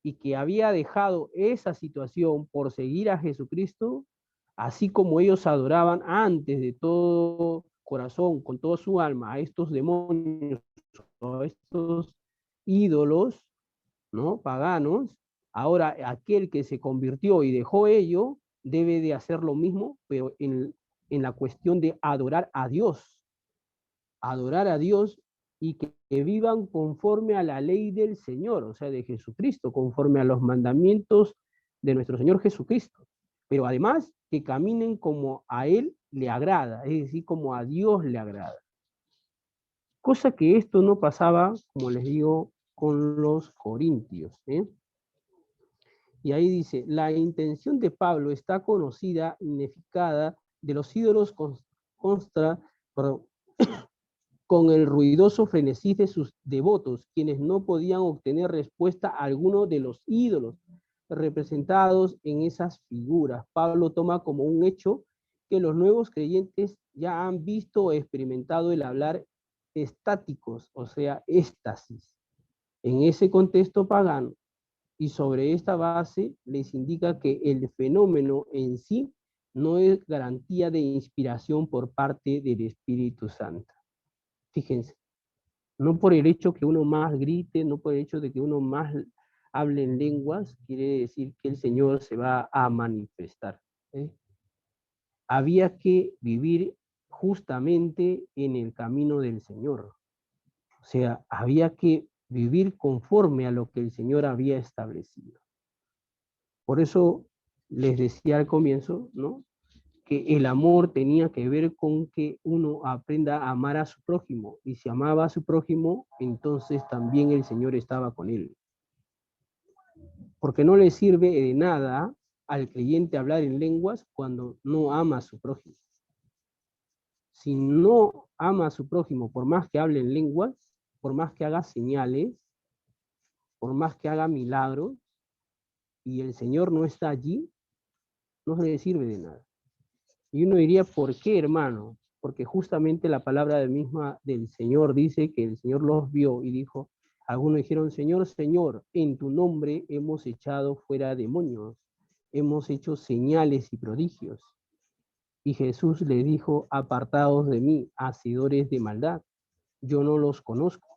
y que había dejado esa situación por seguir a Jesucristo, así como ellos adoraban antes de todo corazón, con toda su alma, a estos demonios, a estos ídolos, ¿no? Paganos, ahora aquel que se convirtió y dejó ello, debe de hacer lo mismo, pero en la cuestión de adorar a Dios y que vivan conforme a la ley del Señor, o sea, de Jesucristo, conforme a los mandamientos de nuestro Señor Jesucristo. Pero además que caminen como a Él le agrada, es decir, como a Dios le agrada. Cosa que esto no pasaba, como les digo, con los corintios. Y ahí dice, la intención de Pablo está conocida, ineficada, de los ídolos con el ruidoso frenesí de sus devotos, quienes no podían obtener respuesta a alguno de los ídolos representados en esas figuras. Pablo toma como un hecho que los nuevos creyentes ya han visto o experimentado el hablar estáticos, o sea, éxtasis, en ese contexto pagano, y sobre esta base les indica que el fenómeno en sí no es garantía de inspiración por parte del Espíritu Santo. Fíjense, no por el hecho que uno más grite, no por el hecho de que uno más hable en lenguas, quiere decir que el Señor se va a manifestar. Había que vivir justamente en el camino del Señor. O sea, había que vivir conforme a lo que el Señor había establecido. Por eso les decía al comienzo, ¿no?, que el amor tenía que ver con que uno aprenda a amar a su prójimo, y si amaba a su prójimo, entonces también el Señor estaba con él. Porque no le sirve de nada al creyente hablar en lenguas cuando no ama a su prójimo. Si no ama a su prójimo, por más que hable en lenguas, por más que haga señales, por más que haga milagros, y el Señor no está allí, no le sirve de nada. Y uno diría, ¿por qué, hermano? Porque justamente la palabra misma del Señor dice que el Señor los vio y dijo, algunos dijeron, Señor, Señor, en tu nombre hemos echado fuera demonios, hemos hecho señales y prodigios. Y Jesús le dijo, apartados de mí, hacedores de maldad, yo no los conozco.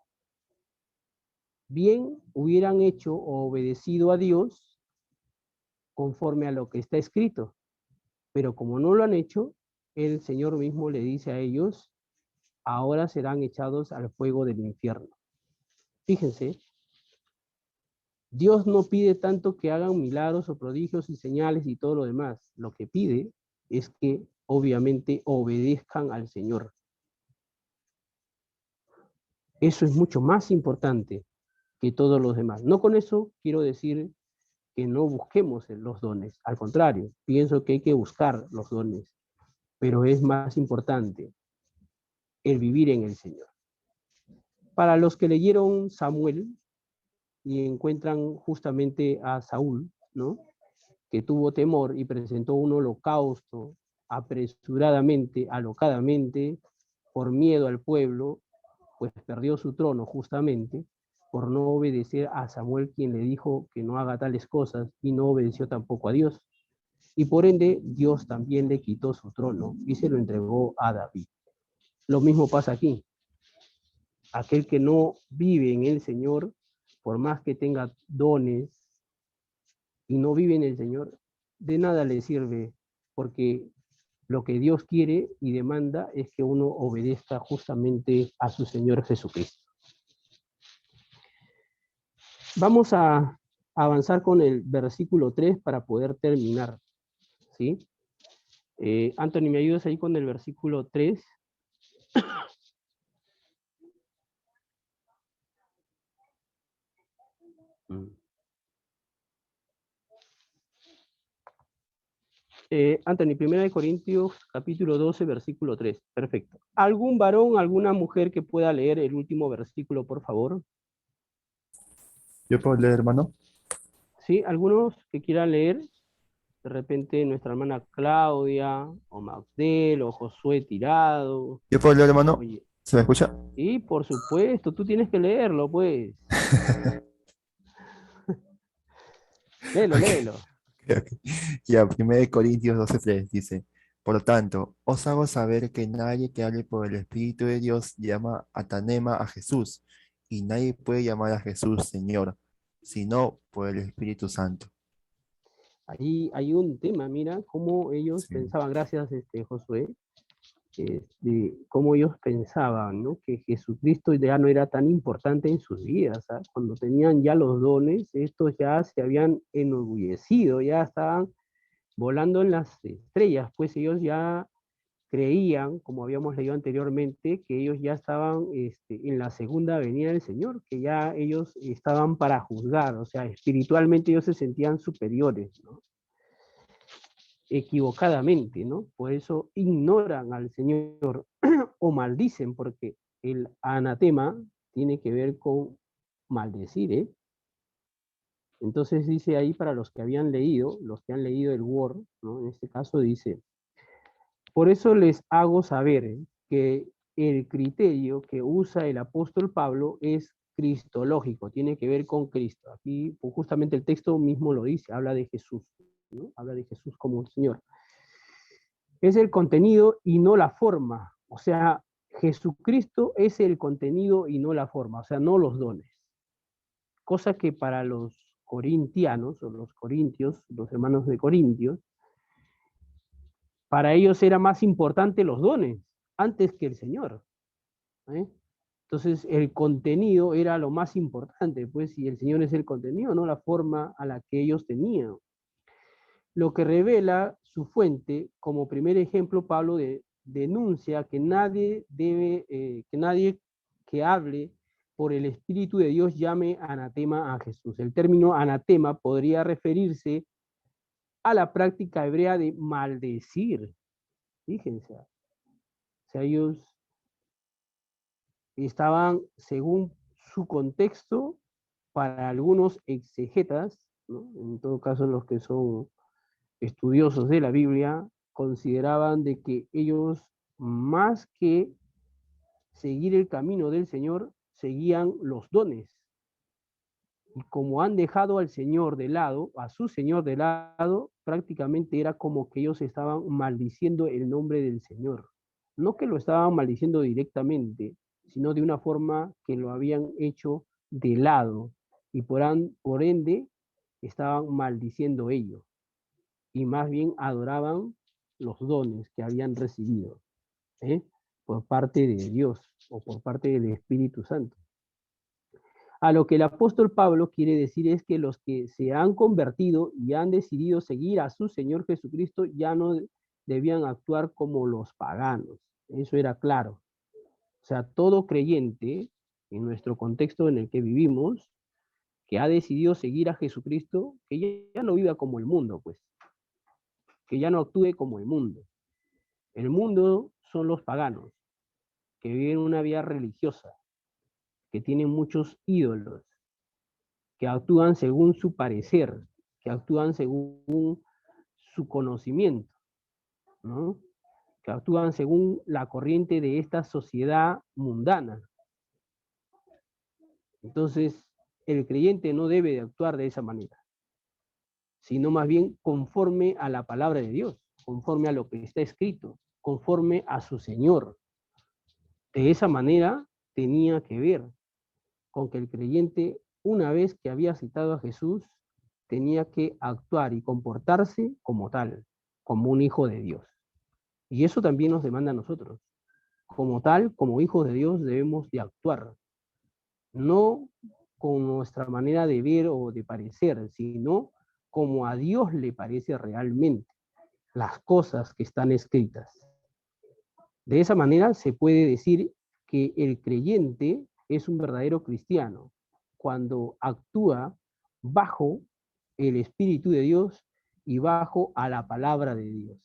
Bien hubieran hecho o obedecido a Dios conforme a lo que está escrito, pero como no lo han hecho, el Señor mismo le dice a ellos, ahora serán echados al fuego del infierno. Fíjense, Dios no pide tanto que hagan milagros o prodigios y señales y todo lo demás. Lo que pide es que obviamente obedezcan al Señor. Eso es mucho más importante que todos los demás. No con eso quiero decir que no busquemos los dones. Al contrario, pienso que hay que buscar los dones. Pero es más importante el vivir en el Señor. Para los que leyeron Samuel y encuentran justamente a Saúl, ¿no?, que tuvo temor y presentó un holocausto apresuradamente, alocadamente, por miedo al pueblo, pues perdió su trono justamente por no obedecer a Samuel, quien le dijo que no haga tales cosas, y no obedeció tampoco a Dios. Y por ende, Dios también le quitó su trono y se lo entregó a David. Lo mismo pasa aquí. Aquel que no vive en el Señor, por más que tenga dones y no vive en el Señor, de nada le sirve, porque lo que Dios quiere y demanda es que uno obedezca justamente a su Señor Jesucristo. Vamos a avanzar con el versículo 3 para poder terminar, ¿sí? Anthony, ¿me ayudas ahí con el versículo 3? Anthony, 1 Corintios, capítulo 12, versículo 3. Perfecto. ¿Algún varón, alguna mujer que pueda leer el último versículo, por favor? ¿Yo puedo leer, hermano? ¿Sí? ¿Algunos que quieran leer? De repente nuestra hermana Claudia, o Maxdel, o Josué Tirado. ¿Yo puedo leer, hermano? Oye, ¿Se me escucha? y por supuesto, tú tienes que leerlo, pues. Léelo, Ok, léelo. ok. Ya, 1 Corintios 12:3 dice, por lo tanto, os hago saber que nadie que hable por el Espíritu de Dios llama atanema a Jesús, y nadie puede llamar a Jesús Señor, sino por el Espíritu Santo. Ahí hay un tema, mira, cómo ellos Sí, pensaban, gracias, Josué, cómo ellos pensaban, ¿no? Que Jesucristo ya no era tan importante en sus vidas, ¿sabes? Cuando tenían ya los dones, estos ya se habían enorgullecido, ya estaban volando en las estrellas, pues ellos ya creían, como habíamos leído anteriormente, que ellos ya estaban en la segunda venida del Señor, que ya ellos estaban para juzgar, o sea, espiritualmente ellos se sentían superiores, ¿no? Equivocadamente, ¿no? Por eso ignoran al Señor o maldicen, porque el anatema tiene que ver con maldecir, ¿eh? Entonces dice ahí para los que habían leído, los que han leído el Word, ¿no? En este caso dice, por eso les hago saber que el criterio que usa el apóstol Pablo es cristológico, tiene que ver con Cristo. Aquí pues, justamente el texto mismo lo dice, habla de Jesús, ¿no? Habla de Jesús como el Señor. Es el contenido y no la forma. O sea, Jesucristo es el contenido y no la forma, o sea, no los dones. Cosa que para los corintianos o los corintios, los hermanos de Corintios, para ellos era más importante los dones antes que el Señor, ¿eh? Entonces el contenido era lo más importante, pues si el Señor es el contenido, no la forma a la que ellos tenían. Lo que revela su fuente, como primer ejemplo, Pablo denuncia que nadie debe, que nadie que hable por el Espíritu de Dios llame anatema a Jesús. El término anatema podría referirse a la práctica hebrea de maldecir. Fíjense, o sea, ellos estaban, según su contexto, para algunos exegetas, ¿no? En todo caso los que son estudiosos de la Biblia, consideraban de que ellos, más que seguir el camino del Señor, seguían los dones. Y como han dejado al Señor de lado, a su Señor de lado, prácticamente era como que ellos estaban maldiciendo el nombre del Señor. No que lo estaban maldiciendo directamente, sino de una forma que lo habían hecho de lado. Y por ende, estaban maldiciendo ellos. Y más bien adoraban los dones que habían recibido, ¿eh? Por parte de Dios o por parte del Espíritu Santo. A lo que el apóstol Pablo quiere decir es que los que se han convertido y han decidido seguir a su Señor Jesucristo ya no debían actuar como los paganos. Eso era claro. O sea, todo creyente, en nuestro contexto en el que vivimos, que ha decidido seguir a Jesucristo, que ya no viva como el mundo, pues. Que ya no actúe como el mundo. El mundo son los paganos, que viven una vida religiosa, que tienen muchos ídolos, que actúan según su parecer, que actúan según su conocimiento, ¿no? Que actúan según la corriente de esta sociedad mundana. Entonces, el creyente no debe de actuar de esa manera, sino más bien conforme a la palabra de Dios, conforme a lo que está escrito, conforme a su Señor. De esa manera tenía que ver con que el creyente, una vez que había citado a Jesús, tenía que actuar y comportarse como tal, como un hijo de Dios. Y eso también nos demanda a nosotros. Como tal, como hijos de Dios, debemos de actuar. No con nuestra manera de ver o de parecer, sino como a Dios le parece realmente las cosas que están escritas. De esa manera se puede decir que el creyente es un verdadero cristiano cuando actúa bajo el Espíritu de Dios y bajo a la palabra de Dios.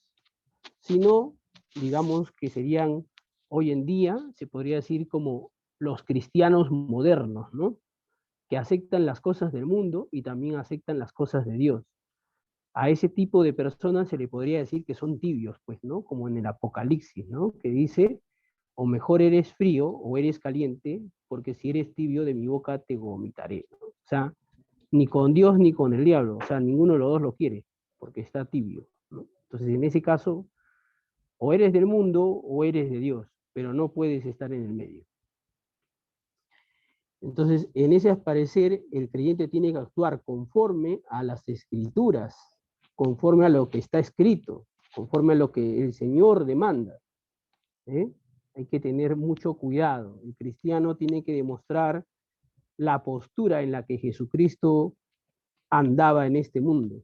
Si no, digamos que serían hoy en día, se podría decir como los cristianos modernos, ¿no? Que aceptan las cosas del mundo y también aceptan las cosas de Dios. A ese tipo de personas se le podría decir que son tibios, pues, ¿no? Como en el Apocalipsis, ¿no? Que dice, o mejor eres frío o eres caliente, porque si eres tibio de mi boca te vomitaré, ¿no? O sea, ni con Dios ni con el diablo, o sea, ninguno de los dos lo quiere, porque está tibio, ¿no? Entonces, en ese caso, o eres del mundo o eres de Dios, pero no puedes estar en el medio. Entonces, en ese parecer, el creyente tiene que actuar conforme a las escrituras, conforme a lo que está escrito, conforme a lo que el Señor demanda, ¿eh? Hay que tener mucho cuidado. El cristiano tiene que demostrar la postura en la que Jesucristo andaba en este mundo.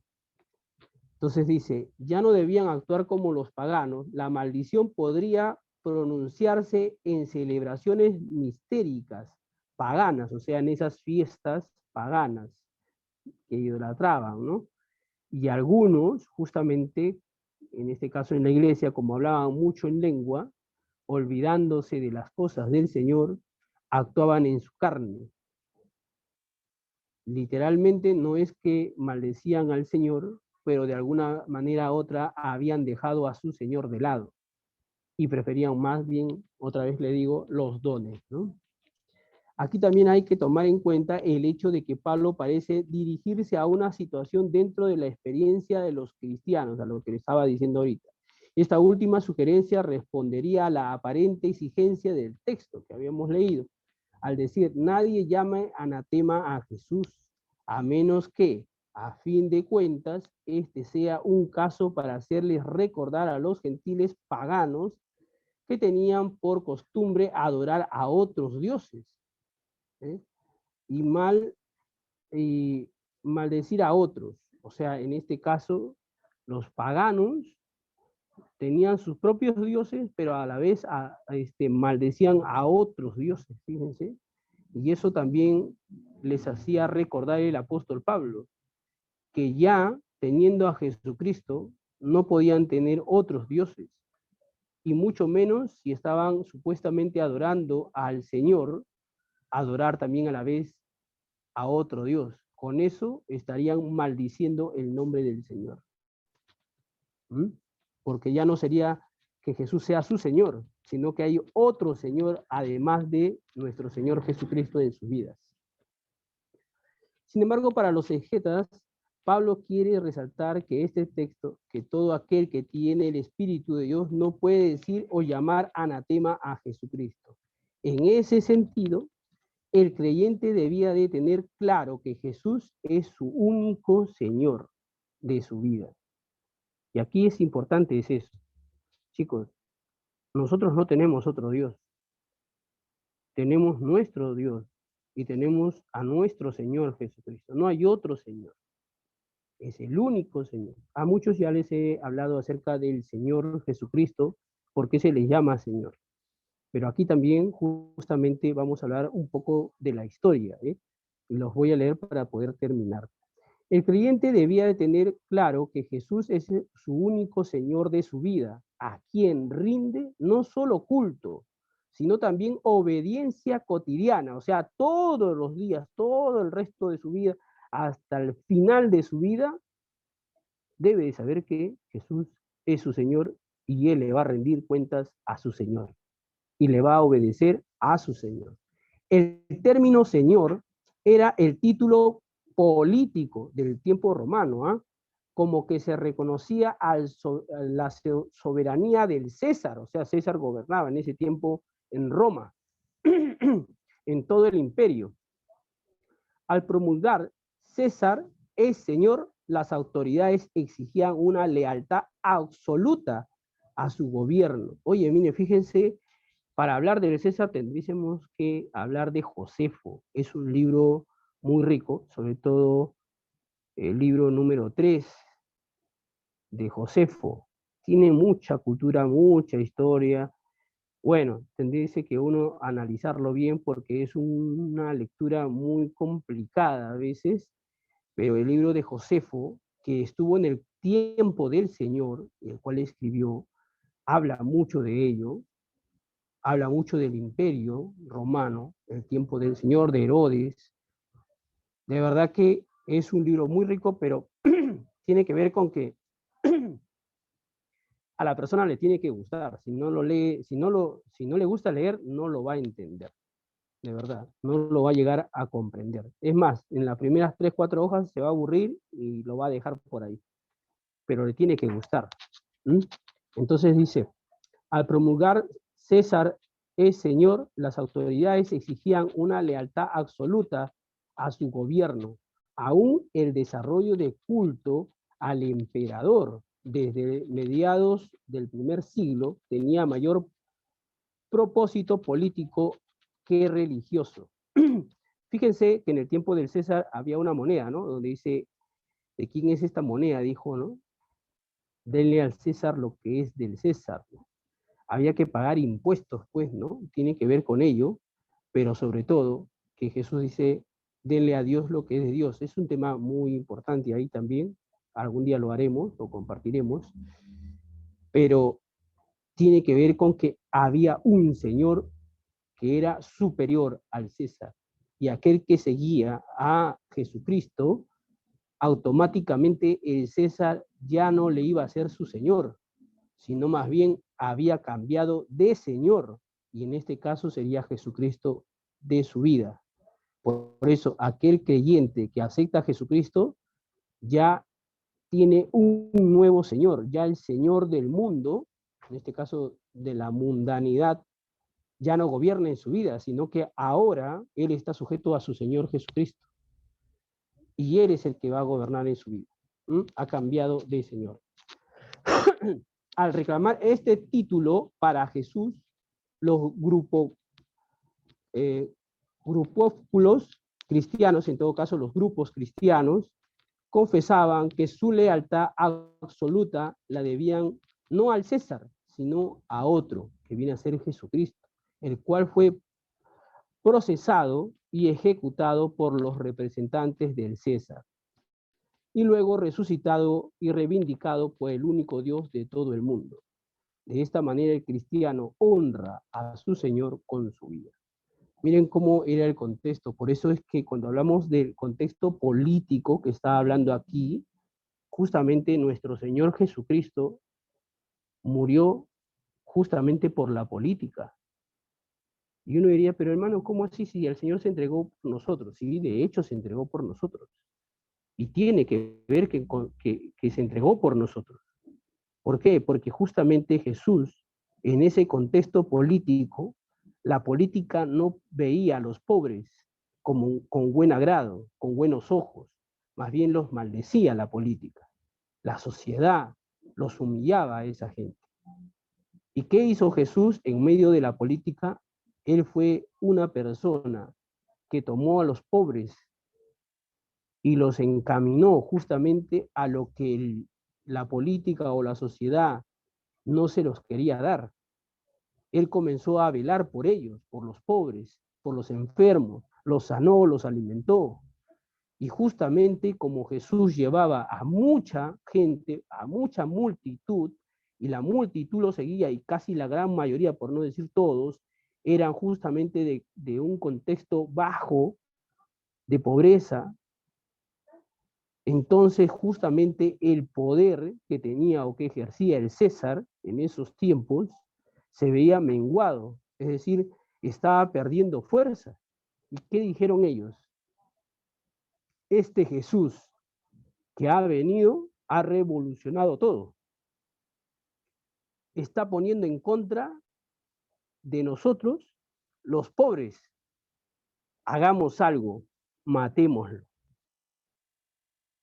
Entonces dice, ya no debían actuar como los paganos. La maldición podría pronunciarse en celebraciones mistéricas, paganas, o sea, en esas fiestas paganas que idolatraban, ¿no? Y algunos, justamente, en este caso en la iglesia, como hablaban mucho en lengua, olvidándose de las cosas del Señor, actuaban en su carne. Literalmente no es que maldecían al Señor, pero de alguna manera u otra habían dejado a su Señor de lado y preferían más bien, otra vez le digo, los dones, ¿no? Aquí también hay que tomar en cuenta el hecho de que Pablo parece dirigirse a una situación dentro de la experiencia de los cristianos, a lo que le estaba diciendo ahorita. Esta última sugerencia respondería a la aparente exigencia del texto que habíamos leído, al decir, nadie llame anatema a Jesús, a menos que, a fin de cuentas, este sea un caso para hacerles recordar a los gentiles paganos que tenían por costumbre adorar a otros dioses, ¿eh? Y maldecir a otros. O sea, en este caso, los paganos tenían sus propios dioses, pero a la vez maldecían a otros dioses, fíjense. Y eso también les hacía recordar el apóstol Pablo, que ya teniendo a Jesucristo, no podían tener otros dioses, y mucho menos si estaban supuestamente adorando al Señor, adorar también a la vez a otro Dios. Con eso estarían maldiciendo el nombre del Señor. ¿Mm? Porque ya no sería que Jesús sea su Señor, sino que hay otro Señor además de nuestro Señor Jesucristo en sus vidas. Sin embargo, para los exegetas, Pablo quiere resaltar que este texto, que todo aquel que tiene el Espíritu de Dios no puede decir o llamar anatema a Jesucristo. En ese sentido, el creyente debía de tener claro que Jesús es su único Señor de su vida. Y aquí es importante es eso. Chicos, nosotros no tenemos otro Dios. Tenemos nuestro Dios y tenemos a nuestro Señor Jesucristo. No hay otro Señor. Es el único Señor. A muchos ya les he hablado acerca del Señor Jesucristo, porque se le llama Señor. Pero aquí también justamente vamos a hablar un poco de la historia, ¿eh? Y los voy a leer para poder terminar. El creyente debía de tener claro que Jesús es su único Señor de su vida, a quien rinde no solo culto, sino también obediencia cotidiana, o sea, todos los días, todo el resto de su vida, hasta el final de su vida, debe de saber que Jesús es su Señor y Él le va a rendir cuentas a su Señor y le va a obedecer a su Señor. El término Señor era el título político del tiempo romano, ¿eh? Como que se reconocía a la soberanía del César, o sea, César gobernaba en ese tiempo en Roma, en todo el imperio. Al promulgar César es Señor, las autoridades exigían una lealtad absoluta a su gobierno. Oye, mire, fíjense, para hablar del César tendríamos que hablar de Josefo. Es un libro muy rico, sobre todo el libro número 3 de Josefo. Tiene mucha cultura, mucha historia. Bueno, tendría que uno analizarlo bien porque es una lectura muy complicada a veces, pero el libro de Josefo, que estuvo en el tiempo del Señor, el cual escribió, habla mucho de ello, habla mucho del imperio romano, el tiempo del Señor, de Herodes. De verdad que es un libro muy rico, pero tiene que ver con que a la persona le tiene que gustar. Si no lo lee, si no le gusta leer, no lo va a entender. De verdad, no lo va a llegar a comprender. Es más, en las primeras 3, 4 hojas se va a aburrir y lo va a dejar por ahí. Pero le tiene que gustar. Entonces dice, al promulgar César es señor, las autoridades exigían una lealtad absoluta a su gobierno, aún el desarrollo de culto al emperador desde mediados del primer siglo tenía mayor propósito político que religioso. Fíjense que en el tiempo del César había una moneda, ¿no? Donde dice, ¿de quién es esta moneda? Dijo, ¿no? Denle al César lo que es del César, ¿no? Había que pagar impuestos, pues, ¿no? Tiene que ver con ello, pero sobre todo, que Jesús dice, denle a Dios lo que es de Dios. Es un tema muy importante ahí también, algún día lo haremos, lo compartiremos, pero tiene que ver con que había un Señor que era superior al César, y aquel que seguía a Jesucristo, automáticamente el César ya no le iba a ser su Señor, sino más bien había cambiado de Señor, y en este caso sería Jesucristo de su vida. Por eso, aquel creyente que acepta a Jesucristo ya tiene un nuevo Señor, ya el Señor del mundo, en este caso de la mundanidad, ya no gobierna en su vida, sino que ahora él está sujeto a su Señor Jesucristo. Y él es el que va a gobernar en su vida. Ha cambiado de Señor. Al reclamar este título para Jesús, los grupúsculos cristianos, en todo caso los grupos cristianos, confesaban que su lealtad absoluta la debían no al César, sino a otro, que viene a ser Jesucristo, el cual fue procesado y ejecutado por los representantes del César, y luego resucitado y reivindicado por el único Dios de todo el mundo. De esta manera el cristiano honra a su Señor con su vida. Miren cómo era el contexto. Por eso es que cuando hablamos del contexto político que está hablando aquí, justamente nuestro Señor Jesucristo murió justamente por la política. Y uno diría, pero hermano, ¿cómo así si el Señor se entregó por nosotros? Sí, de hecho se entregó por nosotros. Y tiene que ver que se entregó por nosotros. ¿Por qué? Porque justamente Jesús, en ese contexto político, la política no veía a los pobres con buen agrado, con buenos ojos. Más bien los maldecía la política. La sociedad los humillaba a esa gente. ¿Y qué hizo Jesús en medio de la política? Él fue una persona que tomó a los pobres y los encaminó justamente a lo que la política o la sociedad no se los quería dar. Él comenzó a velar por ellos, por los pobres, por los enfermos, los sanó, los alimentó. Y justamente como Jesús llevaba a mucha gente, a mucha multitud, y la multitud lo seguía, y casi la gran mayoría, por no decir todos, eran justamente de un contexto bajo, de pobreza. Entonces justamente el poder que tenía o que ejercía el César en esos tiempos se veía menguado, es decir, estaba perdiendo fuerza. ¿Y qué dijeron ellos? Este Jesús que ha venido ha revolucionado todo. Está poniendo en contra de nosotros, los pobres. Hagamos algo, matémoslo.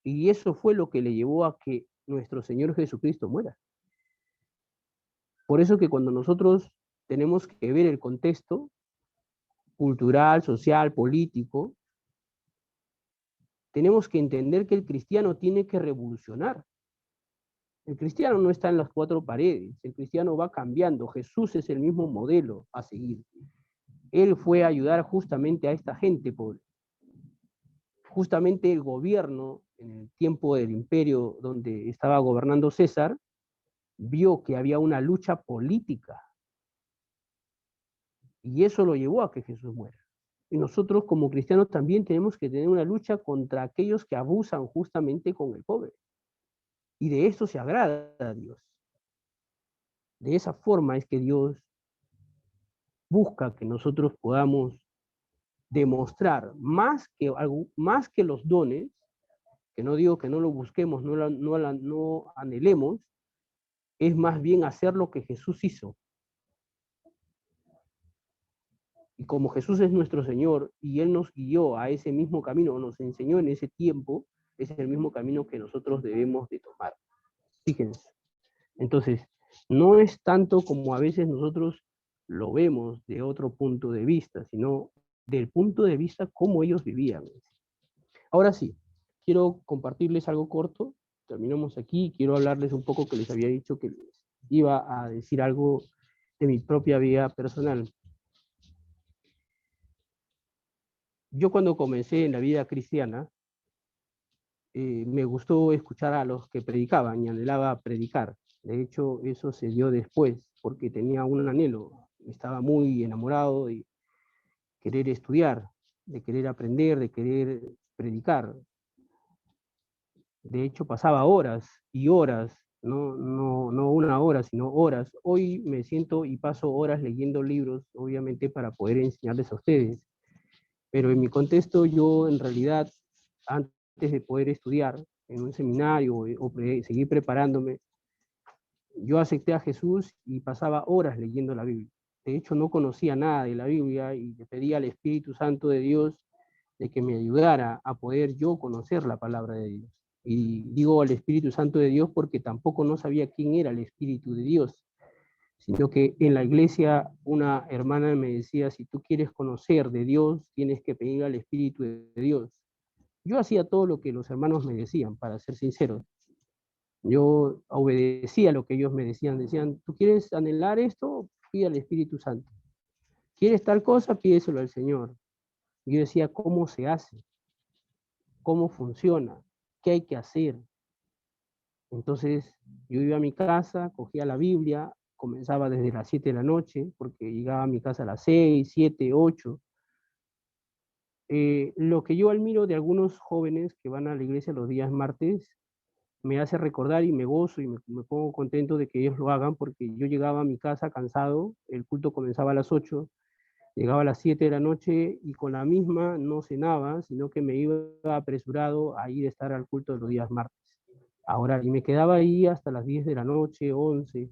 Y eso fue lo que le llevó a que nuestro Señor Jesucristo muera. Por eso que cuando nosotros tenemos que ver el contexto cultural, social, político, tenemos que entender que el cristiano tiene que revolucionar. El cristiano no está en las cuatro paredes, el cristiano va cambiando. Jesús es el mismo modelo a seguir. Él fue a ayudar justamente a esta gente pobre. Justamente el gobierno, en el tiempo del imperio donde estaba gobernando César, vio que había una lucha política. Y eso lo llevó a que Jesús muera. Y nosotros como cristianos también tenemos que tener una lucha contra aquellos que abusan justamente con el pobre. Y de esto se agrada a Dios. De esa forma es que Dios busca que nosotros podamos demostrar más que los dones, que no digo que no lo busquemos, no anhelemos, es más bien hacer lo que Jesús hizo. Y como Jesús es nuestro Señor y Él nos guió a ese mismo camino, nos enseñó en ese tiempo, ese es el mismo camino que nosotros debemos de tomar. Fíjense. Entonces, no es tanto como a veces nosotros lo vemos de otro punto de vista, sino del punto de vista cómo ellos vivían. Ahora sí, quiero compartirles algo corto, terminamos aquí, quiero hablarles un poco que les había dicho que les iba a decir algo de mi propia vida personal. Yo cuando comencé en la vida cristiana, me gustó escuchar a los que predicaban y anhelaba predicar. De hecho, eso se dio después, porque tenía un anhelo. Estaba muy enamorado de querer estudiar, de querer aprender, de querer predicar. De hecho, pasaba horas y horas, no una hora, sino horas. Hoy me siento y paso horas leyendo libros, obviamente, para poder enseñarles a ustedes. Pero en mi contexto, yo en realidad, antes de poder estudiar en un seminario o seguir preparándome, yo acepté a Jesús y pasaba horas leyendo la Biblia. De hecho, no conocía nada de la Biblia y le pedía al Espíritu Santo de Dios de que me ayudara a poder yo conocer la palabra de Dios. Y digo al Espíritu Santo de Dios porque tampoco no sabía quién era el Espíritu de Dios, sino que en la iglesia una hermana me decía, si tú quieres conocer de Dios, tienes que pedir al Espíritu de Dios. Yo hacía todo lo que los hermanos me decían, para ser sinceros. Yo obedecía lo que ellos me decían. Decían, ¿tú quieres anhelar esto? Pide al Espíritu Santo. ¿Quieres tal cosa? Pídeselo al Señor. Yo decía, ¿cómo se hace? ¿Cómo funciona? ¿Qué hay que hacer? Entonces, yo iba a mi casa, cogía la Biblia, comenzaba desde las 7 de la noche, porque llegaba a mi casa a las 6, 7, 8. Lo que yo admiro de algunos jóvenes que van a la iglesia los días martes, me hace recordar y me gozo y me pongo contento de que ellos lo hagan, porque yo llegaba a mi casa cansado, el culto comenzaba a las 8, llegaba a las 7 de la noche y con la misma no cenaba, sino que me iba apresurado a ir a estar al culto de los días martes. Ahora, y me quedaba ahí hasta las 10 de la noche, 11,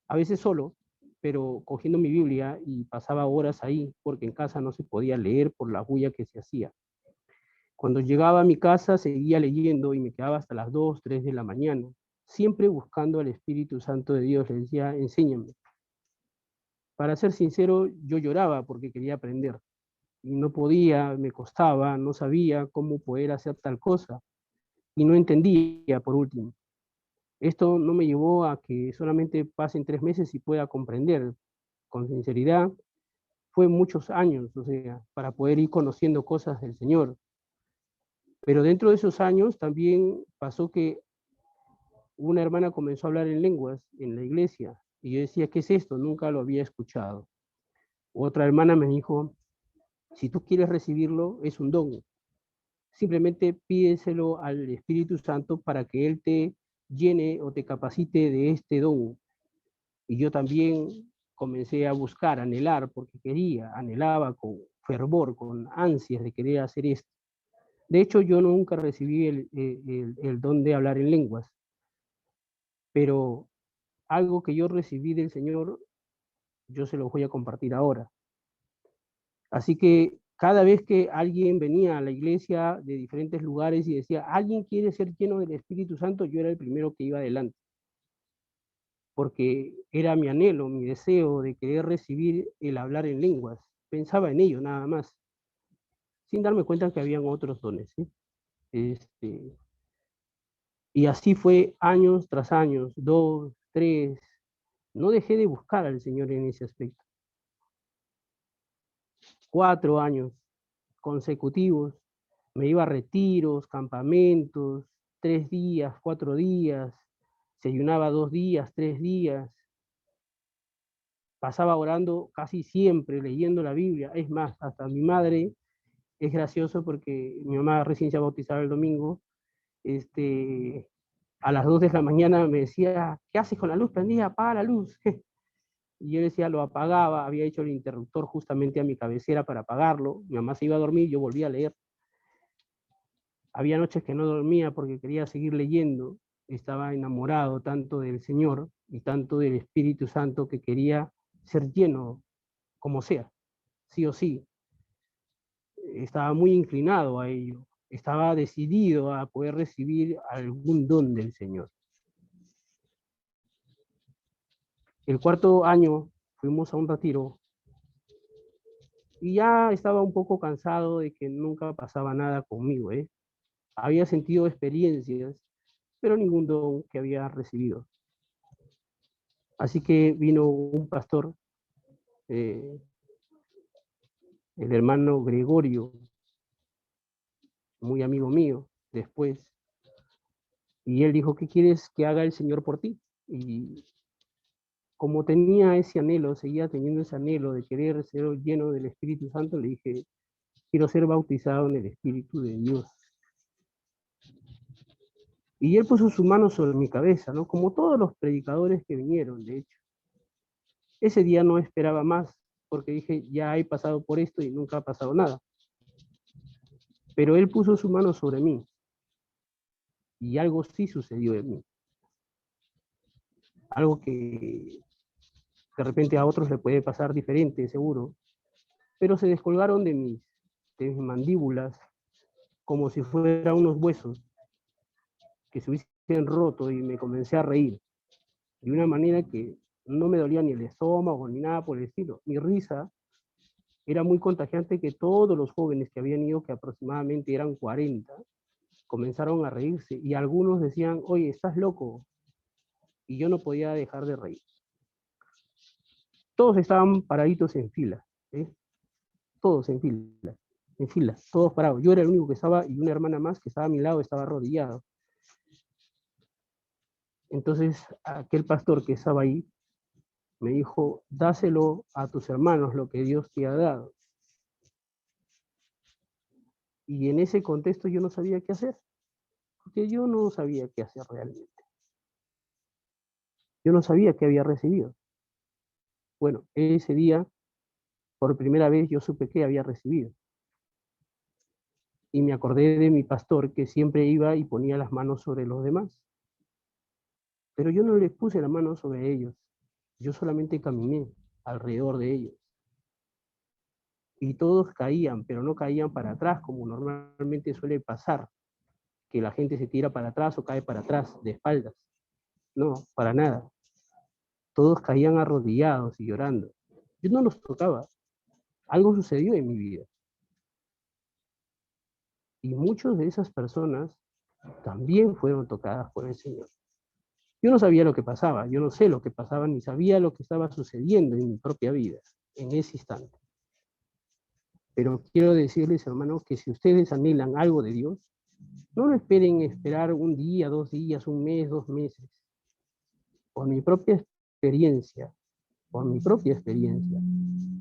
a veces solo, pero cogiendo mi Biblia y pasaba horas ahí, porque en casa no se podía leer por la bulla que se hacía. Cuando llegaba a mi casa seguía leyendo y me quedaba hasta las 2, 3 de la mañana, siempre buscando al Espíritu Santo de Dios. Le decía, enséñame. Para ser sincero, yo lloraba porque quería aprender. Y no podía, me costaba, no sabía cómo poder hacer tal cosa. Y no entendía, por último. Esto no me llevó a que solamente pasen 3 meses y pueda comprender. Con sinceridad, fue muchos años, o sea, para poder ir conociendo cosas del Señor. Pero dentro de esos años también pasó que una hermana comenzó a hablar en lenguas en la iglesia. Y yo decía, ¿qué es esto? Nunca lo había escuchado. Otra hermana me dijo, si tú quieres recibirlo, es un don. Simplemente pídeselo al Espíritu Santo para que Él te llene o te capacite de este don. Y yo también comencé a buscar, a anhelar, porque anhelaba con fervor, con ansias de querer hacer esto. De hecho, yo nunca recibí el don de hablar en lenguas, pero algo que yo recibí del Señor, yo se lo voy a compartir ahora. Así que cada vez que alguien venía a la iglesia de diferentes lugares y decía, ¿alguien quiere ser lleno del Espíritu Santo? Yo era el primero que iba adelante, porque era mi anhelo, mi deseo de querer recibir el hablar en lenguas. Pensaba en ello nada más, sin darme cuenta que habían otros dones, ¿sí? Y así fue años tras años, 2, 3. No dejé de buscar al Señor en ese aspecto. 4 años consecutivos, me iba a retiros, campamentos, 3 días, 4 días, se ayunaba 2 días, 3 días, pasaba orando casi siempre, leyendo la Biblia. Es más, hasta mi madre, es gracioso porque mi mamá recién se ha bautizado el domingo, a las 2 de la mañana me decía, ¿qué haces con la luz prendida? Apaga la luz. Y yo decía, lo apagaba, había hecho el interruptor justamente a mi cabecera para apagarlo. Mi mamá se iba a dormir, yo volvía a leer. Había noches que no dormía porque quería seguir leyendo. Estaba enamorado tanto del Señor y tanto del Espíritu Santo que quería ser lleno como sea, sí o sí. Estaba muy inclinado a ello. Estaba decidido a poder recibir algún don del Señor. El cuarto año fuimos a un retiro y ya estaba un poco cansado de que nunca pasaba nada conmigo. Había sentido experiencias, pero ningún don que había recibido. Así que vino un pastor, el hermano Gregorio, muy amigo mío, después, y él dijo, ¿qué quieres que haga el Señor por ti? Y como tenía ese anhelo, seguía teniendo ese anhelo de querer ser lleno del Espíritu Santo, le dije, quiero ser bautizado en el Espíritu de Dios. Y él puso su mano sobre mi cabeza, ¿no? Como todos los predicadores que vinieron, de hecho. Ese día no esperaba más, porque dije, ya he pasado por esto y nunca ha pasado nada. Pero él puso su mano sobre mí, y algo sí sucedió en mí. Algo que de repente a otros le puede pasar diferente, seguro, pero se descolgaron de mis mandíbulas como si fueran unos huesos que se hubiesen roto y me comencé a reír de una manera que no me dolía ni el estómago ni nada por el estilo. Mi risa era muy contagiante que todos los jóvenes que habían ido, que aproximadamente eran 40, comenzaron a reírse y algunos decían, oye, estás loco, y yo no podía dejar de reír. Todos estaban paraditos en fila, todos en fila, todos parados. Yo era el único que estaba, y una hermana más que estaba a mi lado estaba arrodillado. Entonces aquel pastor que estaba ahí me dijo, dáselo a tus hermanos lo que Dios te ha dado. Y en ese contexto yo no sabía qué hacer, porque yo no sabía qué hacer realmente. Yo no sabía qué había recibido. Bueno, ese día, por primera vez, yo supe qué había recibido. Y me acordé de mi pastor que siempre iba y ponía las manos sobre los demás. Pero yo no les puse la mano sobre ellos. Yo solamente caminé alrededor de ellos. Y todos caían, pero no caían para atrás, como normalmente suele pasar, que la gente se tira para atrás o cae para atrás, de espaldas. No, para nada. Todos caían arrodillados y llorando. Yo no los tocaba. Algo sucedió en mi vida. Y muchas de esas personas también fueron tocadas por el Señor. Yo no sabía lo que pasaba, yo no sé lo que pasaba, ni sabía lo que estaba sucediendo en mi propia vida, en ese instante. Pero quiero decirles, hermanos, que si ustedes anhelan algo de Dios, no lo esperen esperar un día, 2 días, un mes, 2 meses. Por mi propia experiencia,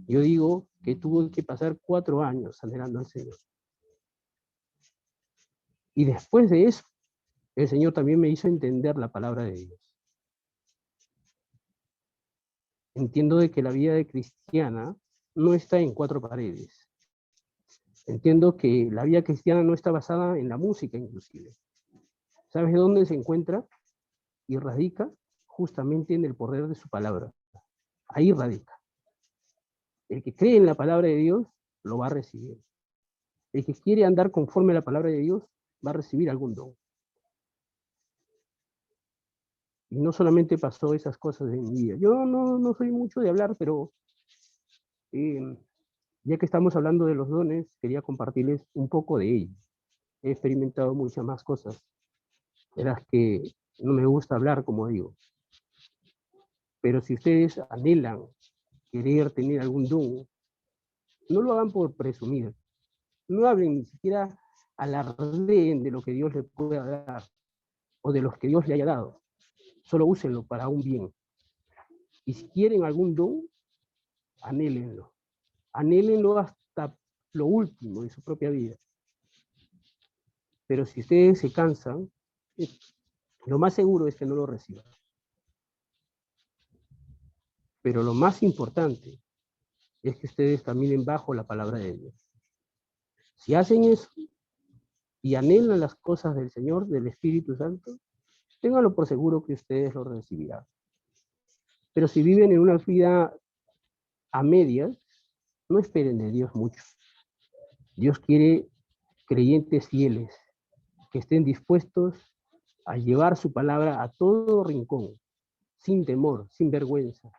yo digo que tuve que pasar 4 años anhelando al Señor. Y después de eso, el Señor también me hizo entender la palabra de Dios. Entiendo de que la vida de cristiana no está en 4 paredes. Entiendo que la vida cristiana no está basada en la música, inclusive. ¿Sabes dónde se encuentra? Y radica justamente en el poder de su palabra. Ahí radica. El que cree en la palabra de Dios, lo va a recibir. El que quiere andar conforme a la palabra de Dios, va a recibir algún don. Y no solamente pasó esas cosas en mi vida. Yo no soy mucho de hablar, pero ya que estamos hablando de los dones, quería compartirles un poco de ellos. He experimentado muchas más cosas de las que no me gusta hablar, como digo. Pero si ustedes anhelan querer tener algún don, no lo hagan por presumir. No hablen ni siquiera alardeen de lo que Dios les pueda dar o de los que Dios le haya dado. Solo úsenlo para un bien. Y si quieren algún don, anhélenlo. Anhélenlo hasta lo último de su propia vida. Pero si ustedes se cansan, Lo más seguro es que no lo reciban. Pero lo más importante es que ustedes caminen bajo la palabra de Dios. Si hacen eso y anhelan las cosas del Señor, del Espíritu Santo, ténganlo por seguro que ustedes lo recibirán. Pero si viven en una vida a medias, no esperen de Dios mucho. Dios quiere creyentes fieles, que estén dispuestos a llevar su palabra a todo rincón, sin temor, sin vergüenza,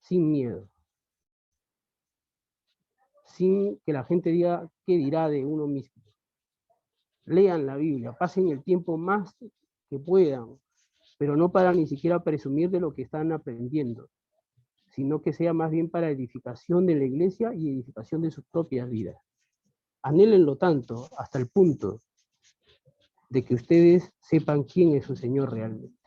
sin miedo, sin que la gente diga qué dirá de uno mismo. Lean la Biblia, pasen el tiempo más que puedan, pero no para ni siquiera presumir de lo que están aprendiendo, sino que sea más bien para edificación de la iglesia y edificación de sus propias vidas. Anhélenlo tanto hasta el punto de que ustedes sepan quién es su Señor realmente.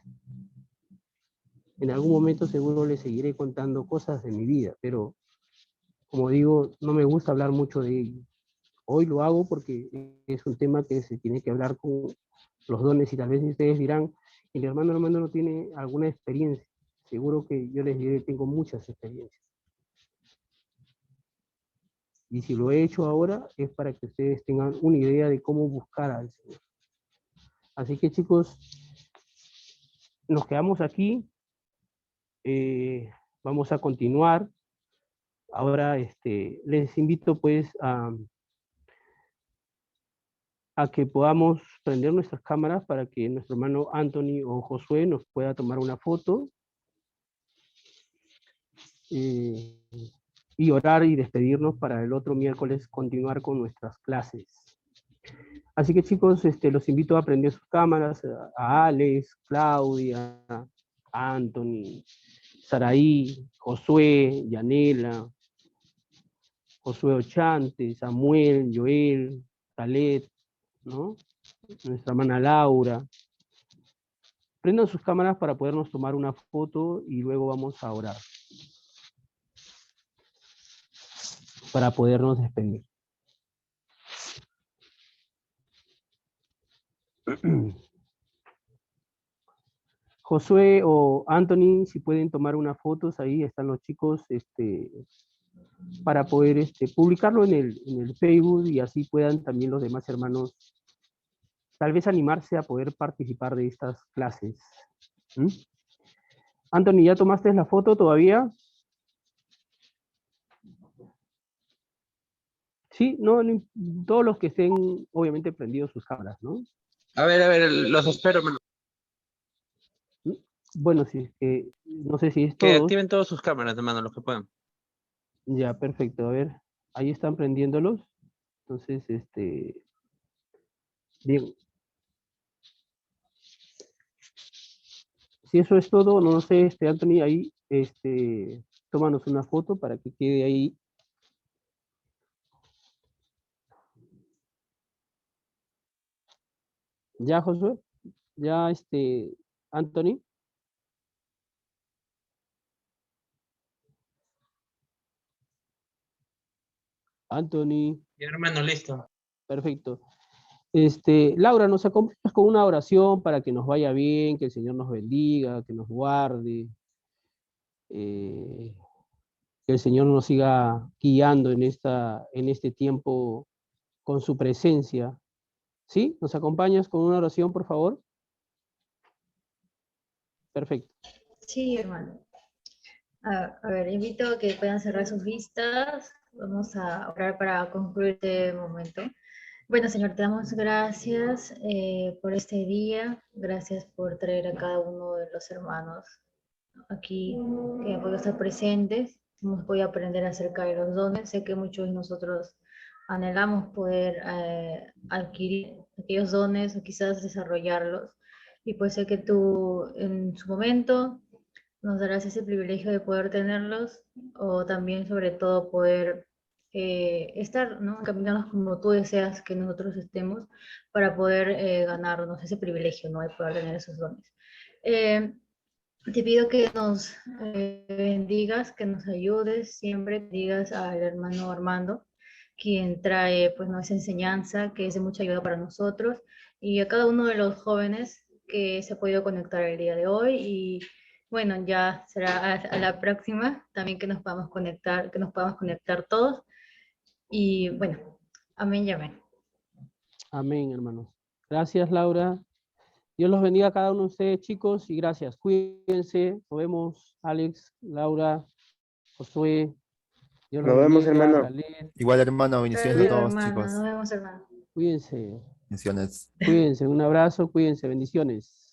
En algún momento seguro les seguiré contando cosas de mi vida, pero como digo, no me gusta hablar mucho de ello. Hoy lo hago porque es un tema que se tiene que hablar con los dones y tal vez ustedes dirán, el hermano Armando no tiene alguna experiencia. Seguro que yo les diré, tengo muchas experiencias. Y si lo he hecho ahora es para que ustedes tengan una idea de cómo buscar al Señor. Así que chicos, nos quedamos aquí. Vamos a continuar. Ahora les invito pues a que podamos prender nuestras cámaras para que nuestro hermano Anthony o Josué nos pueda tomar una foto y orar y despedirnos para el otro miércoles continuar con nuestras clases. Así que chicos, los invito a prender sus cámaras, a Alex, Claudia, Anthony, Saraí, Josué, Yanela, Josué Ochante, Samuel, Joel, Talet, ¿no? Nuestra hermana Laura. Prendan sus cámaras para podernos tomar una foto y luego vamos a orar. Para podernos despedir. Josué o Anthony, si pueden tomar unas fotos, ahí están los chicos, para poder publicarlo en el Facebook y así puedan también los demás hermanos tal vez animarse a poder participar de estas clases. ¿Mm? Anthony, ¿ya tomaste la foto todavía? Sí, no, todos los que estén obviamente prendidos sus cámaras, ¿no? A ver, los espero. Bueno, sí, no sé si es Que todos. activen todas sus cámaras, hermano, los que puedan. Ya, perfecto. A ver, ahí están prendiéndolos. Entonces, bien. Si eso es todo, no sé, Anthony, ahí, tómanos una foto para que quede ahí. Ya, Josué, ya, Anthony. Anthony. Ya, hermano, listo. Perfecto. Laura, nos acompañas con una oración para que nos vaya bien, que el Señor nos bendiga, que nos guarde, que el Señor nos siga guiando en este tiempo con su presencia. ¿Sí? ¿Nos acompañas con una oración, por favor? Perfecto. Sí, hermano. A ver, invito a que puedan cerrar sus vistas. Vamos a orar para concluir este momento. Bueno, Señor, te damos gracias por este día. Gracias por traer a cada uno de los hermanos aquí que han podido estar presentes. Hemos podido aprender acerca de los dones. Sé que muchos de nosotros anhelamos poder adquirir aquellos dones o quizás desarrollarlos. Y pues sé que tú en su momento nos darás ese privilegio de poder tenerlos o también sobre todo poder estar, ¿no? Caminarnos como tú deseas que nosotros estemos para poder ganarnos ese privilegio, ¿no? De poder tener esos dones. Te pido que nos bendigas, que nos ayudes, siempre digas al hermano Armando, quien trae pues, ¿no? esa enseñanza que es de mucha ayuda para nosotros, y a cada uno de los jóvenes que se ha podido conectar el día de hoy y bueno, ya será a la próxima también que nos podamos conectar todos y bueno, amén y amén. Amén, hermanos. Gracias, Laura. Dios los bendiga a cada uno de ustedes, chicos, y gracias. Cuídense. Nos vemos, Alex, Laura, Josué. Dios los Nos vemos, bendiga, hermano. Khaled. Igual, hermano, bendiciones a Luego, todos, hermano, chicos. nos vemos, hermano. Cuídense. Bendiciones. Cuídense. Un abrazo, cuídense. Bendiciones.